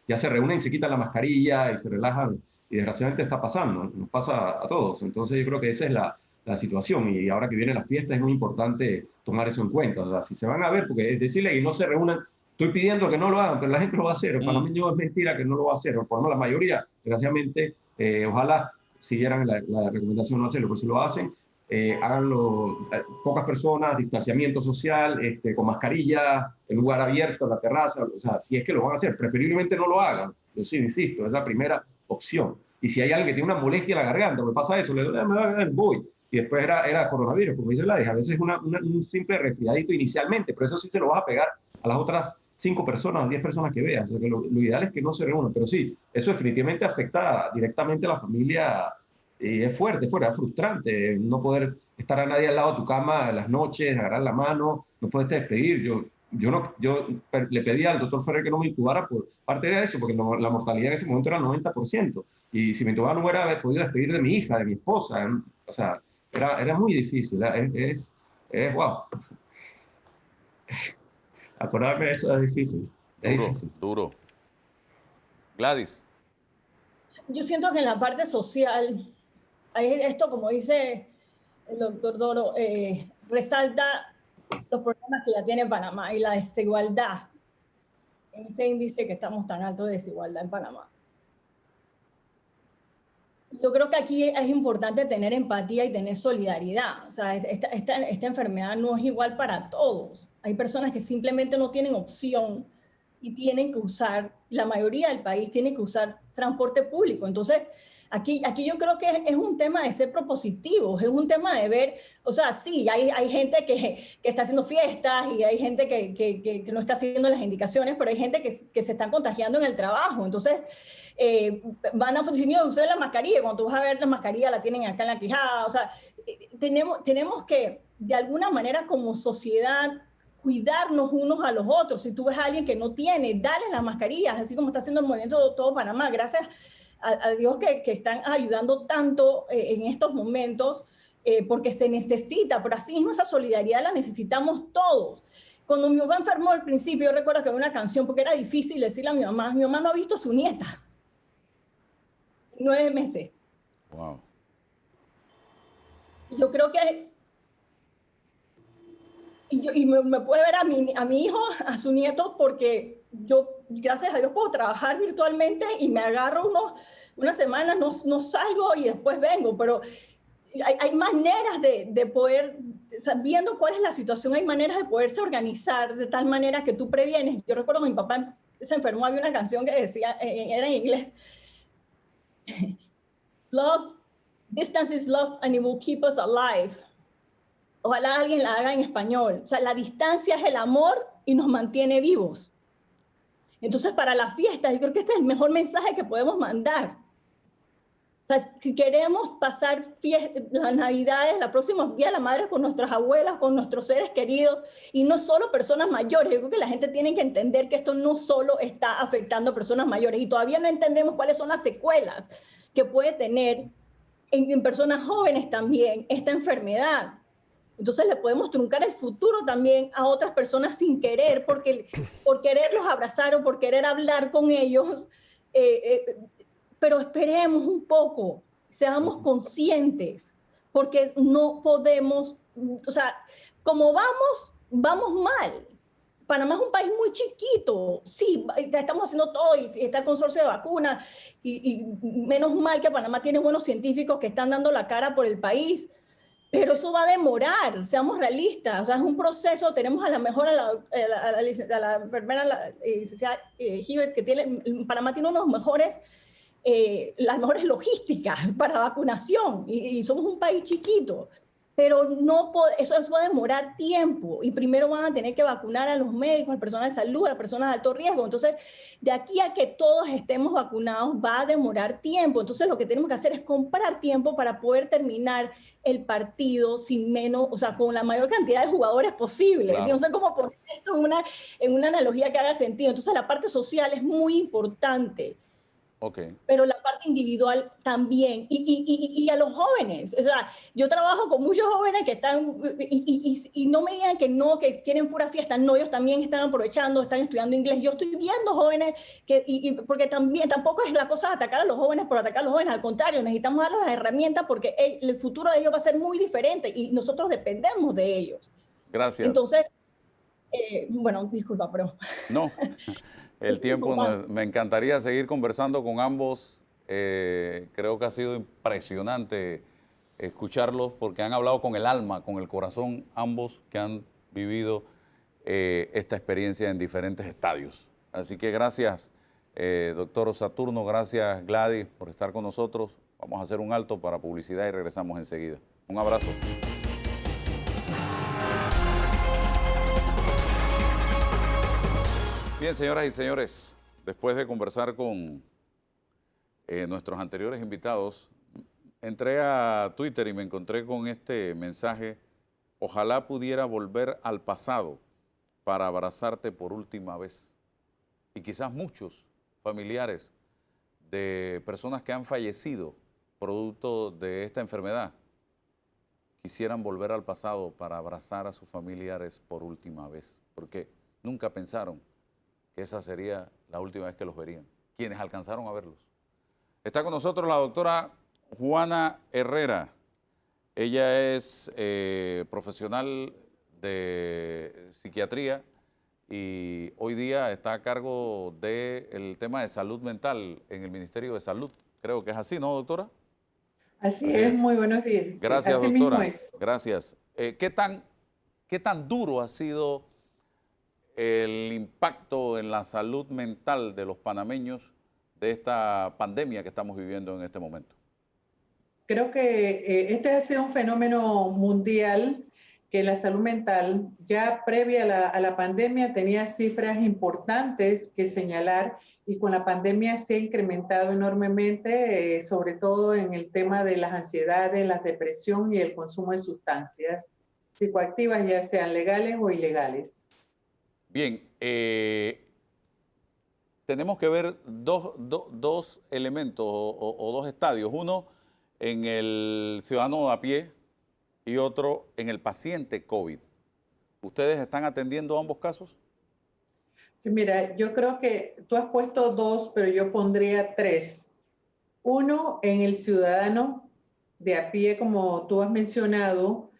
ya se reúnen y se quitan la mascarilla y se relajan, y desgraciadamente está pasando, nos pasa a todos. Entonces yo creo que esa es la situación, y ahora que vienen las fiestas es muy importante tomar eso en cuenta. O sea, si se van a ver, porque es decirle que no se reúnan, estoy pidiendo que no lo hagan, pero la gente lo va a hacer. El panameño es mentira que no lo va a hacer, o por lo menos la mayoría, desgraciadamente, ojalá siguieran la recomendación no hacerlo, pero si lo hacen, háganlo pocas personas, distanciamiento social, con mascarilla, en lugar abierto, en la terraza. O sea, si es que lo van a hacer, preferiblemente no lo hagan. Yo sí insisto, es la primera opción. Y si hay alguien que tiene una molestia en la garganta, me pasa eso, le digo, me va a voy. Y después era coronavirus, como dice Gladys. A veces es un simple resfriadito inicialmente, pero eso sí se lo vas a pegar a las otras 5 personas, 10 personas que veas. O sea, que lo ideal es que no se reúnan. Pero sí, eso definitivamente afecta directamente a la familia. Y es fuerte, es frustrante no poder estar a nadie al lado de tu cama en las noches, agarrar la mano, no puedes despedir. Yo yo le pedí al doctor Ferrer que no me intubara por parte de eso, porque la mortalidad en ese momento era 90%. Y si me intubara no hubiera podido despedir de mi hija, de mi esposa. O sea, era muy difícil. Wow. Acordarme de eso es difícil. Duro. Gladys. Yo siento que en la parte social, hay esto, como dice el doctor Doro, resalta los problemas que ya tiene Panamá y la desigualdad. En ese índice que estamos tan alto de desigualdad en Panamá. Yo creo que aquí es importante tener empatía y tener solidaridad. O sea, esta enfermedad no es igual para todos. Hay personas que simplemente no tienen opción y tienen que usar, la mayoría del país tiene que usar transporte público. Entonces, aquí yo creo que es un tema de ser propositivos, es un tema de ver, o sea, sí, hay gente que está haciendo fiestas y hay gente que no está siguiendo las indicaciones, pero hay gente que se está contagiando en el trabajo. Entonces, van a funcionar usar la mascarilla, cuando tú vas a ver la mascarilla la tienen acá en la quijada. O sea, tenemos que, de alguna manera, como sociedad, cuidarnos unos a los otros. Si tú ves a alguien que no tiene, dale las mascarillas, así como está haciendo el movimiento de todo Panamá. Gracias a Dios que están ayudando tanto en estos momentos, porque se necesita, pero así mismo esa solidaridad la necesitamos todos. Cuando mi papá enfermó al principio, yo recuerdo que había una canción, porque era difícil decirle a mi mamá no ha visto a su nieta. 9 meses. Wow. Yo creo que y me puede ver a mi hijo, a su nieto, porque yo, gracias a Dios, puedo trabajar virtualmente y me agarro unas semanas, no salgo y después vengo, pero hay maneras de poder, o sea, viendo cuál es la situación, hay maneras de poderse organizar de tal manera que tú previenes. Yo recuerdo que mi papá se enfermó, había una canción que decía, era en inglés, Love, distance is love and it will keep us alive. Ojalá alguien la haga en español. O sea, la distancia es el amor y nos mantiene vivos. Entonces, para la fiesta, yo creo que este es el mejor mensaje que podemos mandar. O sea, si queremos pasar las Navidades, los próximos días, la madre con nuestras abuelas, con nuestros seres queridos, y no solo personas mayores. Yo creo que la gente tiene que entender que esto no solo está afectando a personas mayores, y todavía no entendemos cuáles son las secuelas que puede tener en personas jóvenes también esta enfermedad. Entonces le podemos truncar el futuro también a otras personas sin querer, por quererlos abrazar o por querer hablar con ellos. Pero esperemos un poco, seamos conscientes, porque no podemos, o sea, como vamos mal. Panamá es un país muy chiquito, sí, estamos haciendo todo y está el consorcio de vacunas y menos mal que Panamá tiene buenos científicos que están dando la cara por el país, pero eso va a demorar, seamos realistas, o sea, es un proceso. Tenemos a la mejor a la enfermera, la licenciada Hibbert, que Panamá tiene unos mejores, las mejores logísticas para vacunación y somos un país chiquito. Pero eso va a demorar tiempo y primero van a tener que vacunar a los médicos, al personal de salud, a las personas de alto riesgo. Entonces, de aquí a que todos estemos vacunados va a demorar tiempo. Entonces, lo que tenemos que hacer es comprar tiempo para poder terminar el partido con la mayor cantidad de jugadores posible. Claro. No sé cómo poner esto en una analogía que haga sentido. Entonces, la parte social es muy importante. Okay. Pero la parte individual también, y a los jóvenes. O sea, yo trabajo con muchos jóvenes que están, y no me digan que no, que quieren pura fiesta. No, ellos también están aprovechando, están estudiando inglés. Yo estoy viendo jóvenes porque tampoco es la cosa de atacar a los jóvenes por atacar a los jóvenes. Al contrario, necesitamos darles las herramientas porque el futuro de ellos va a ser muy diferente y nosotros dependemos de ellos. Gracias. Entonces, bueno, disculpa, pero... No. El tiempo, me encantaría seguir conversando con ambos. Creo que ha sido impresionante escucharlos porque han hablado con el alma, con el corazón, ambos que han vivido esta experiencia en diferentes estadios. Así que gracias, doctor Saturno, gracias Gladys por estar con nosotros. Vamos a hacer un alto para publicidad y regresamos enseguida. Un abrazo. Bien, señoras y señores, después de conversar con nuestros anteriores invitados, entré a Twitter y me encontré con este mensaje: ojalá pudiera volver al pasado para abrazarte por última vez. Y quizás muchos familiares de personas que han fallecido producto de esta enfermedad quisieran volver al pasado para abrazar a sus familiares por última vez, porque nunca pensaron que esa sería la última vez que los verían, quienes alcanzaron a verlos. Está con nosotros la doctora Juana Herrera. Ella es profesional de psiquiatría y hoy día está a cargo del tema de salud mental en el Ministerio de Salud. Creo que es así, ¿no, doctora? Así es, muy buenos días. Gracias, así doctora. Mismo es. Gracias. ¿Qué tan duro ha sido el impacto en la salud mental de los panameños de esta pandemia que estamos viviendo en este momento? Creo que este ha sido un fenómeno mundial, que la salud mental ya previa a la pandemia tenía cifras importantes que señalar, y con la pandemia se ha incrementado enormemente, sobre todo en el tema de las ansiedades, la depresión y el consumo de sustancias psicoactivas, ya sean legales o ilegales. Bien, tenemos que ver dos elementos o dos estadios. Uno en el ciudadano a pie y otro en el paciente COVID. ¿Ustedes están atendiendo ambos casos? Sí, mira, yo creo que tú has puesto dos, pero yo pondría tres. Uno, en el ciudadano de a pie, como tú has mencionado.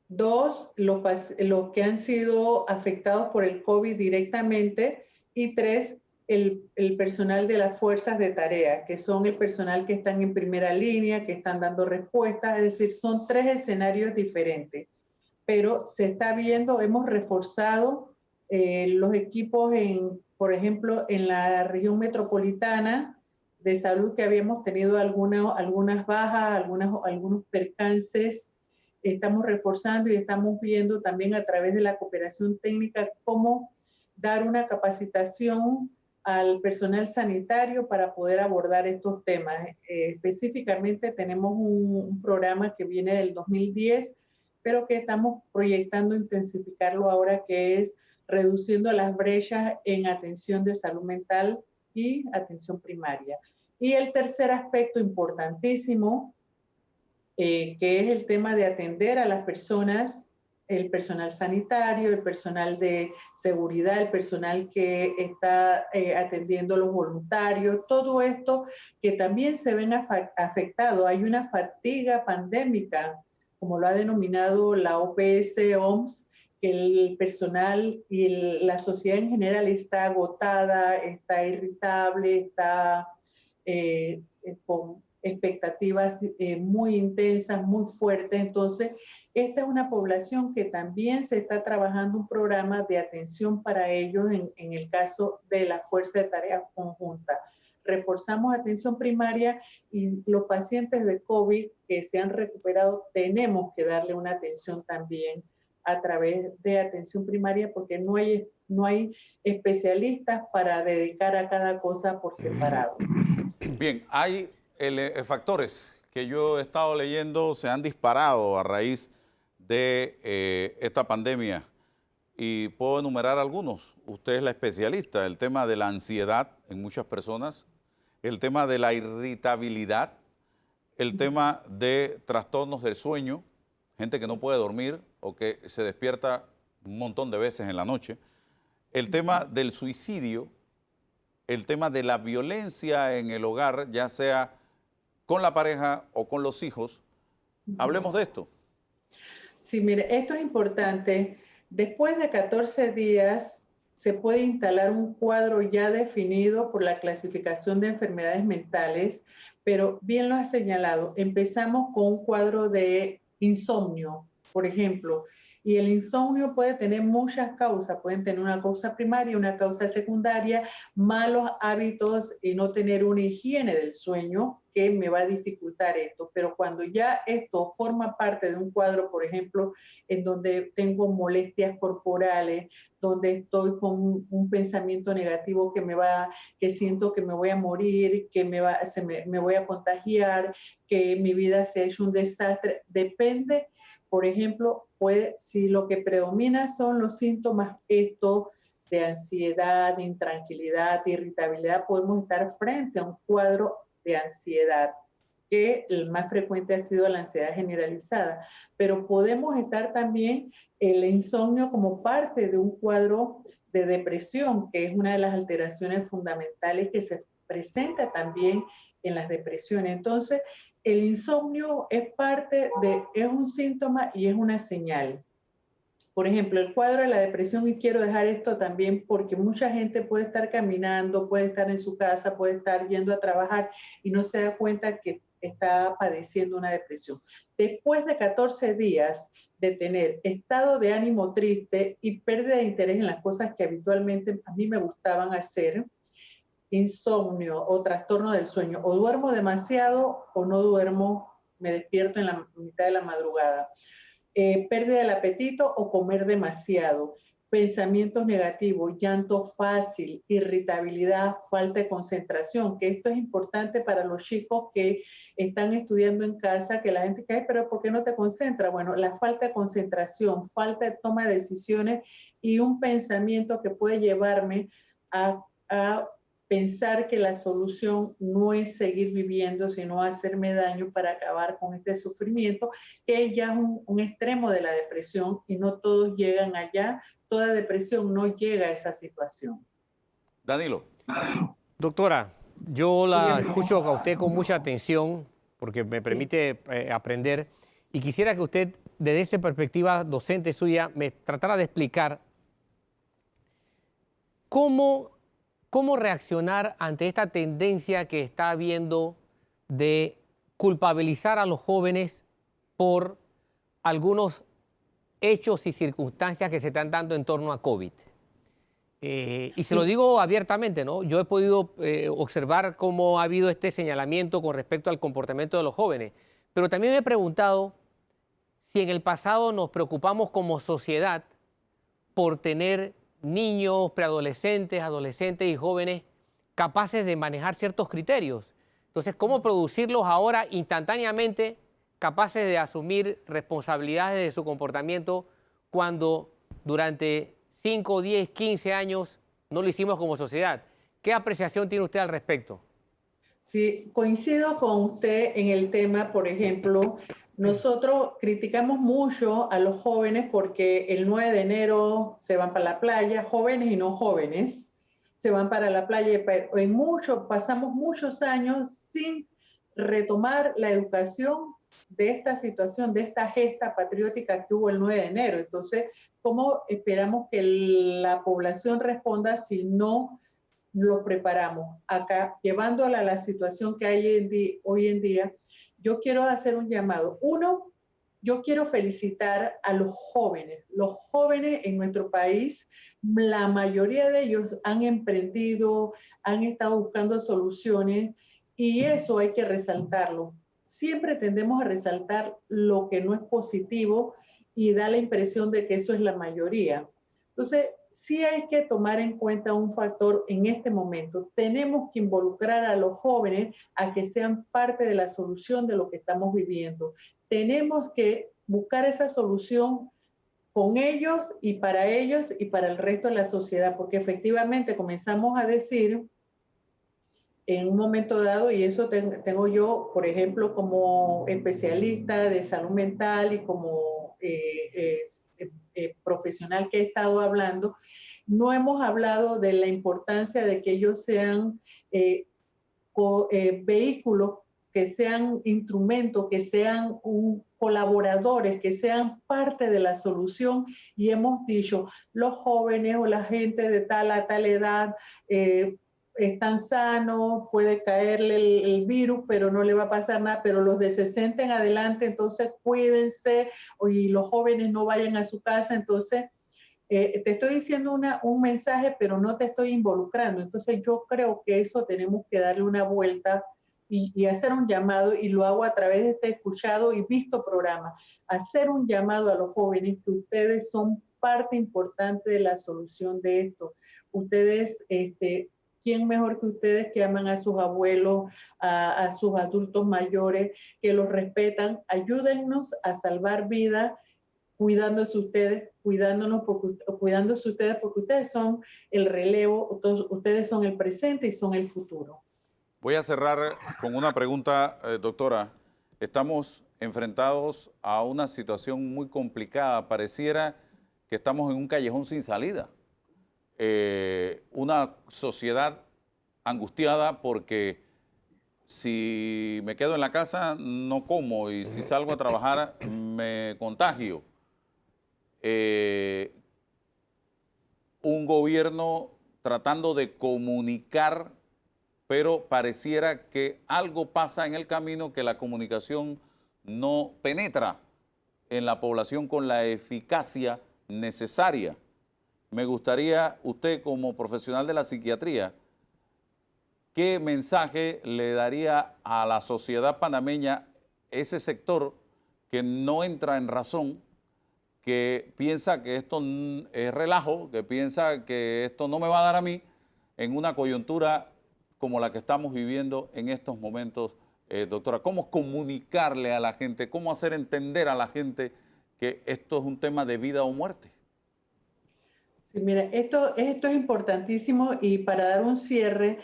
Dos, los que han sido afectados por el COVID directamente. Y tres, el personal de las fuerzas de tarea, que son el personal que están en primera línea, que están dando respuestas. Es decir, son tres escenarios diferentes. Pero se está viendo, hemos reforzado los equipos, por ejemplo, en la región metropolitana de salud, que habíamos tenido algunas bajas, algunos percances. Estamos reforzando y estamos viendo también a través de la cooperación técnica cómo dar una capacitación al personal sanitario para poder abordar estos temas. Específicamente tenemos un programa que viene del 2010, pero que estamos proyectando intensificarlo ahora, que es reduciendo las brechas en atención de salud mental y atención primaria. Y el tercer aspecto importantísimo, que es el tema de atender a las personas, el personal sanitario, el personal de seguridad, el personal que está atendiendo a los voluntarios, todo esto que también se ven afectados. Hay una fatiga pandémica, como lo ha denominado la OPS-OMS, que el personal y la sociedad en general está agotada, está irritable, está con expectativas muy intensas, muy fuertes. Entonces, esta es una población que también se está trabajando un programa de atención para ellos en el caso de la Fuerza de Tareas Conjunta. Reforzamos atención primaria y los pacientes de COVID que se han recuperado tenemos que darle una atención también a través de atención primaria, porque no hay especialistas para dedicar a cada cosa por separado. Bien, hay factores que yo he estado leyendo, se han disparado a raíz de esta pandemia y puedo enumerar algunos. Usted es la especialista, el tema de la ansiedad en muchas personas, el tema de la irritabilidad, el tema de trastornos del sueño, gente que no puede dormir o que se despierta un montón de veces en la noche, el tema del suicidio, el tema de la violencia en el hogar, ya sea con la pareja o con los hijos. Hablemos de esto. Sí, mire, esto es importante. Después de 14 días se puede instalar un cuadro ya definido por la clasificación de enfermedades mentales, pero bien lo ha señalado, empezamos con un cuadro de insomnio, por ejemplo, y el insomnio puede tener muchas causas, pueden tener una causa primaria, una causa secundaria, malos hábitos y no tener una higiene del sueño que me va a dificultar esto. Pero cuando ya esto forma parte de un cuadro, por ejemplo, en donde tengo molestias corporales, donde estoy con un pensamiento negativo que siento que me voy a morir, que me voy a contagiar, que mi vida se ha hecho un desastre, depende por ejemplo, si lo que predomina son los síntomas estos de ansiedad, intranquilidad, irritabilidad, podemos estar frente a un cuadro de ansiedad, que el más frecuente ha sido la ansiedad generalizada, pero podemos estar también el insomnio como parte de un cuadro de depresión, que es una de las alteraciones fundamentales que se presenta también en las depresiones. Entonces, el insomnio es un síntoma y es una señal. Por ejemplo, el cuadro de la depresión, y quiero dejar esto también porque mucha gente puede estar caminando, puede estar en su casa, puede estar yendo a trabajar y no se da cuenta que está padeciendo una depresión. Después de 14 días de tener estado de ánimo triste y pérdida de interés en las cosas que habitualmente a mí me gustaban hacer, insomnio o trastorno del sueño, o duermo demasiado o no duermo, me despierto en la mitad de la madrugada. Pérdida del apetito o comer demasiado, pensamientos negativos, llanto fácil, irritabilidad, falta de concentración, que esto es importante para los chicos que están estudiando en casa, que la gente dice, pero ¿por qué no te concentras? Bueno, la falta de concentración, falta de toma de decisiones y un pensamiento que puede llevarme a pensar que la solución no es seguir viviendo, sino hacerme daño para acabar con este sufrimiento, que ya es un extremo de la depresión y no todos llegan allá. Toda depresión no llega a esa situación. Danilo. Doctora, yo la escucho a usted con mucha atención porque me permite aprender y quisiera que usted, desde esta perspectiva docente suya, me tratara de explicar cómo reaccionar ante esta tendencia que está habiendo de culpabilizar a los jóvenes por algunos hechos y circunstancias que se están dando en torno a COVID. Y se lo digo abiertamente, ¿no? Yo he podido observar cómo ha habido este señalamiento con respecto al comportamiento de los jóvenes, pero también me he preguntado si en el pasado nos preocupamos como sociedad por tener niños, preadolescentes, adolescentes y jóvenes capaces de manejar ciertos criterios. Entonces, ¿cómo producirlos ahora instantáneamente capaces de asumir responsabilidades de su comportamiento cuando durante 5, 10, 15 años no lo hicimos como sociedad? ¿Qué apreciación tiene usted al respecto? Sí, coincido con usted en el tema, por ejemplo, nosotros criticamos mucho a los jóvenes porque el 9 de enero se van para la playa, jóvenes y no jóvenes, se van para la playa. Pasamos muchos años sin retomar la educación de esta situación, de esta gesta patriótica que hubo el 9 de enero. Entonces, ¿cómo esperamos que la población responda si no lo preparamos? Acá, llevándola a la situación que hay hoy en día, yo quiero hacer un llamado. Uno, yo quiero felicitar a los jóvenes. Los jóvenes en nuestro país, la mayoría de ellos han emprendido, han estado buscando soluciones y eso hay que resaltarlo. Siempre tendemos a resaltar lo que no es positivo y da la impresión de que eso es la mayoría. Entonces, sí hay que tomar en cuenta un factor en este momento. Tenemos que involucrar a los jóvenes a que sean parte de la solución de lo que estamos viviendo. Tenemos que buscar esa solución con ellos y para el resto de la sociedad, porque efectivamente comenzamos a decir en un momento dado, y eso tengo yo, por ejemplo, como especialista de salud mental y como profesional que he estado hablando, no hemos hablado de la importancia de que ellos sean vehículos, que sean instrumentos, que sean colaboradores, que sean parte de la solución. Y hemos dicho, los jóvenes o la gente de tal a tal edad están sanos, puede caerle el virus, pero no le va a pasar nada, pero los de 60 en adelante, entonces cuídense, y los jóvenes no vayan a su casa. Entonces, te estoy diciendo un mensaje, pero no te estoy involucrando. Entonces, yo creo que eso tenemos que darle una vuelta y hacer un llamado, y lo hago a través de este escuchado y visto programa, hacer un llamado a los jóvenes que ustedes son parte importante de la solución de esto. Ustedes ¿Quién mejor que ustedes que aman a sus abuelos, a sus adultos mayores, que los respetan? Ayúdennos a salvar vidas, cuidándose ustedes, cuidándose ustedes, porque ustedes son el relevo, ustedes son el presente y son el futuro. Voy a cerrar con una pregunta, doctora. Estamos enfrentados a una situación muy complicada. Pareciera que estamos en un callejón sin salida. Una sociedad angustiada porque si me quedo en la casa no como y si salgo a trabajar me contagio. Un gobierno tratando de comunicar, pero pareciera que algo pasa en el camino, que la comunicación no penetra en la población con la eficacia necesaria. Me gustaría, usted como profesional de la psiquiatría, ¿qué mensaje le daría a la sociedad panameña, ese sector que no entra en razón, que piensa que esto es relajo, que piensa que esto no me va a dar a mí en una coyuntura como la que estamos viviendo en estos momentos, doctora? ¿Cómo comunicarle a la gente, cómo hacer entender a la gente que esto es un tema de vida o muerte? Sí, mira, esto es importantísimo, y para dar un cierre,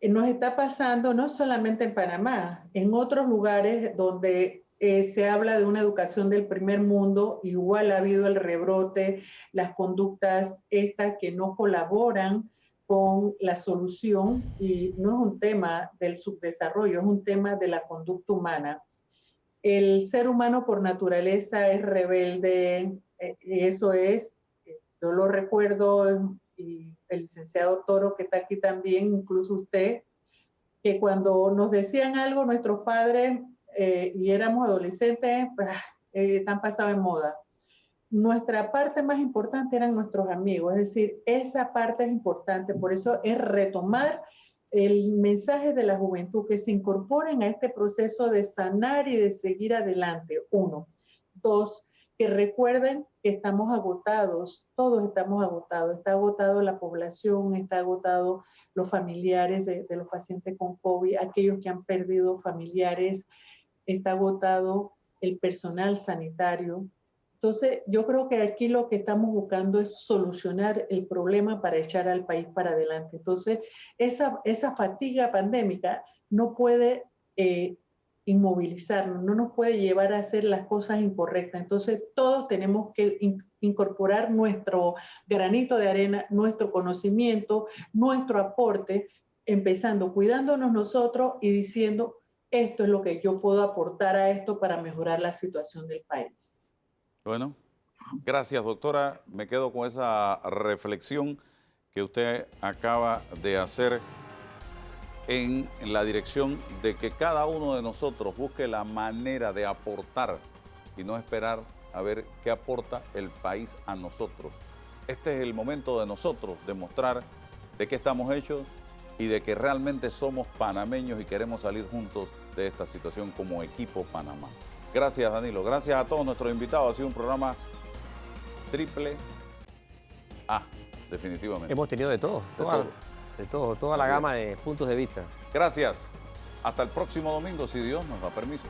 nos está pasando no solamente en Panamá, en otros lugares donde se habla de una educación del primer mundo, igual ha habido el rebrote, las conductas estas que no colaboran con la solución, y no es un tema del subdesarrollo, es un tema de la conducta humana. El ser humano por naturaleza es rebelde, eso es, yo lo recuerdo, y el licenciado Toro que está aquí también, incluso usted, que cuando nos decían algo nuestros padres y éramos adolescentes, están pasados en moda. Nuestra parte más importante eran nuestros amigos, es decir, esa parte es importante, por eso es retomar el mensaje de la juventud, que se incorporen a este proceso de sanar y de seguir adelante, 1. 2, que recuerden que estamos agotados, todos estamos agotados, está agotado la población, está agotado los familiares de los pacientes con COVID, aquellos que han perdido familiares, está agotado el personal sanitario. Entonces, yo creo que aquí lo que estamos buscando es solucionar el problema para echar al país para adelante. Entonces, esa fatiga pandémica no puede inmovilizarnos, no nos puede llevar a hacer las cosas incorrectas. Entonces, todos tenemos que incorporar nuestro granito de arena, nuestro conocimiento, nuestro aporte, empezando cuidándonos nosotros y diciendo, esto es lo que yo puedo aportar a esto para mejorar la situación del país. Bueno, gracias, doctora. Me quedo con esa reflexión que usted acaba de hacer en la dirección de que cada uno de nosotros busque la manera de aportar y no esperar a ver qué aporta el país a nosotros. Este es el momento de nosotros demostrar de qué estamos hechos y de que realmente somos panameños y queremos salir juntos de esta situación como equipo Panamá. Gracias, Danilo. Gracias a todos nuestros invitados. Ha sido un programa triple A, definitivamente. Hemos tenido de todo, toda la gama de puntos de vista. Gracias. Hasta el próximo domingo, si Dios nos da permiso.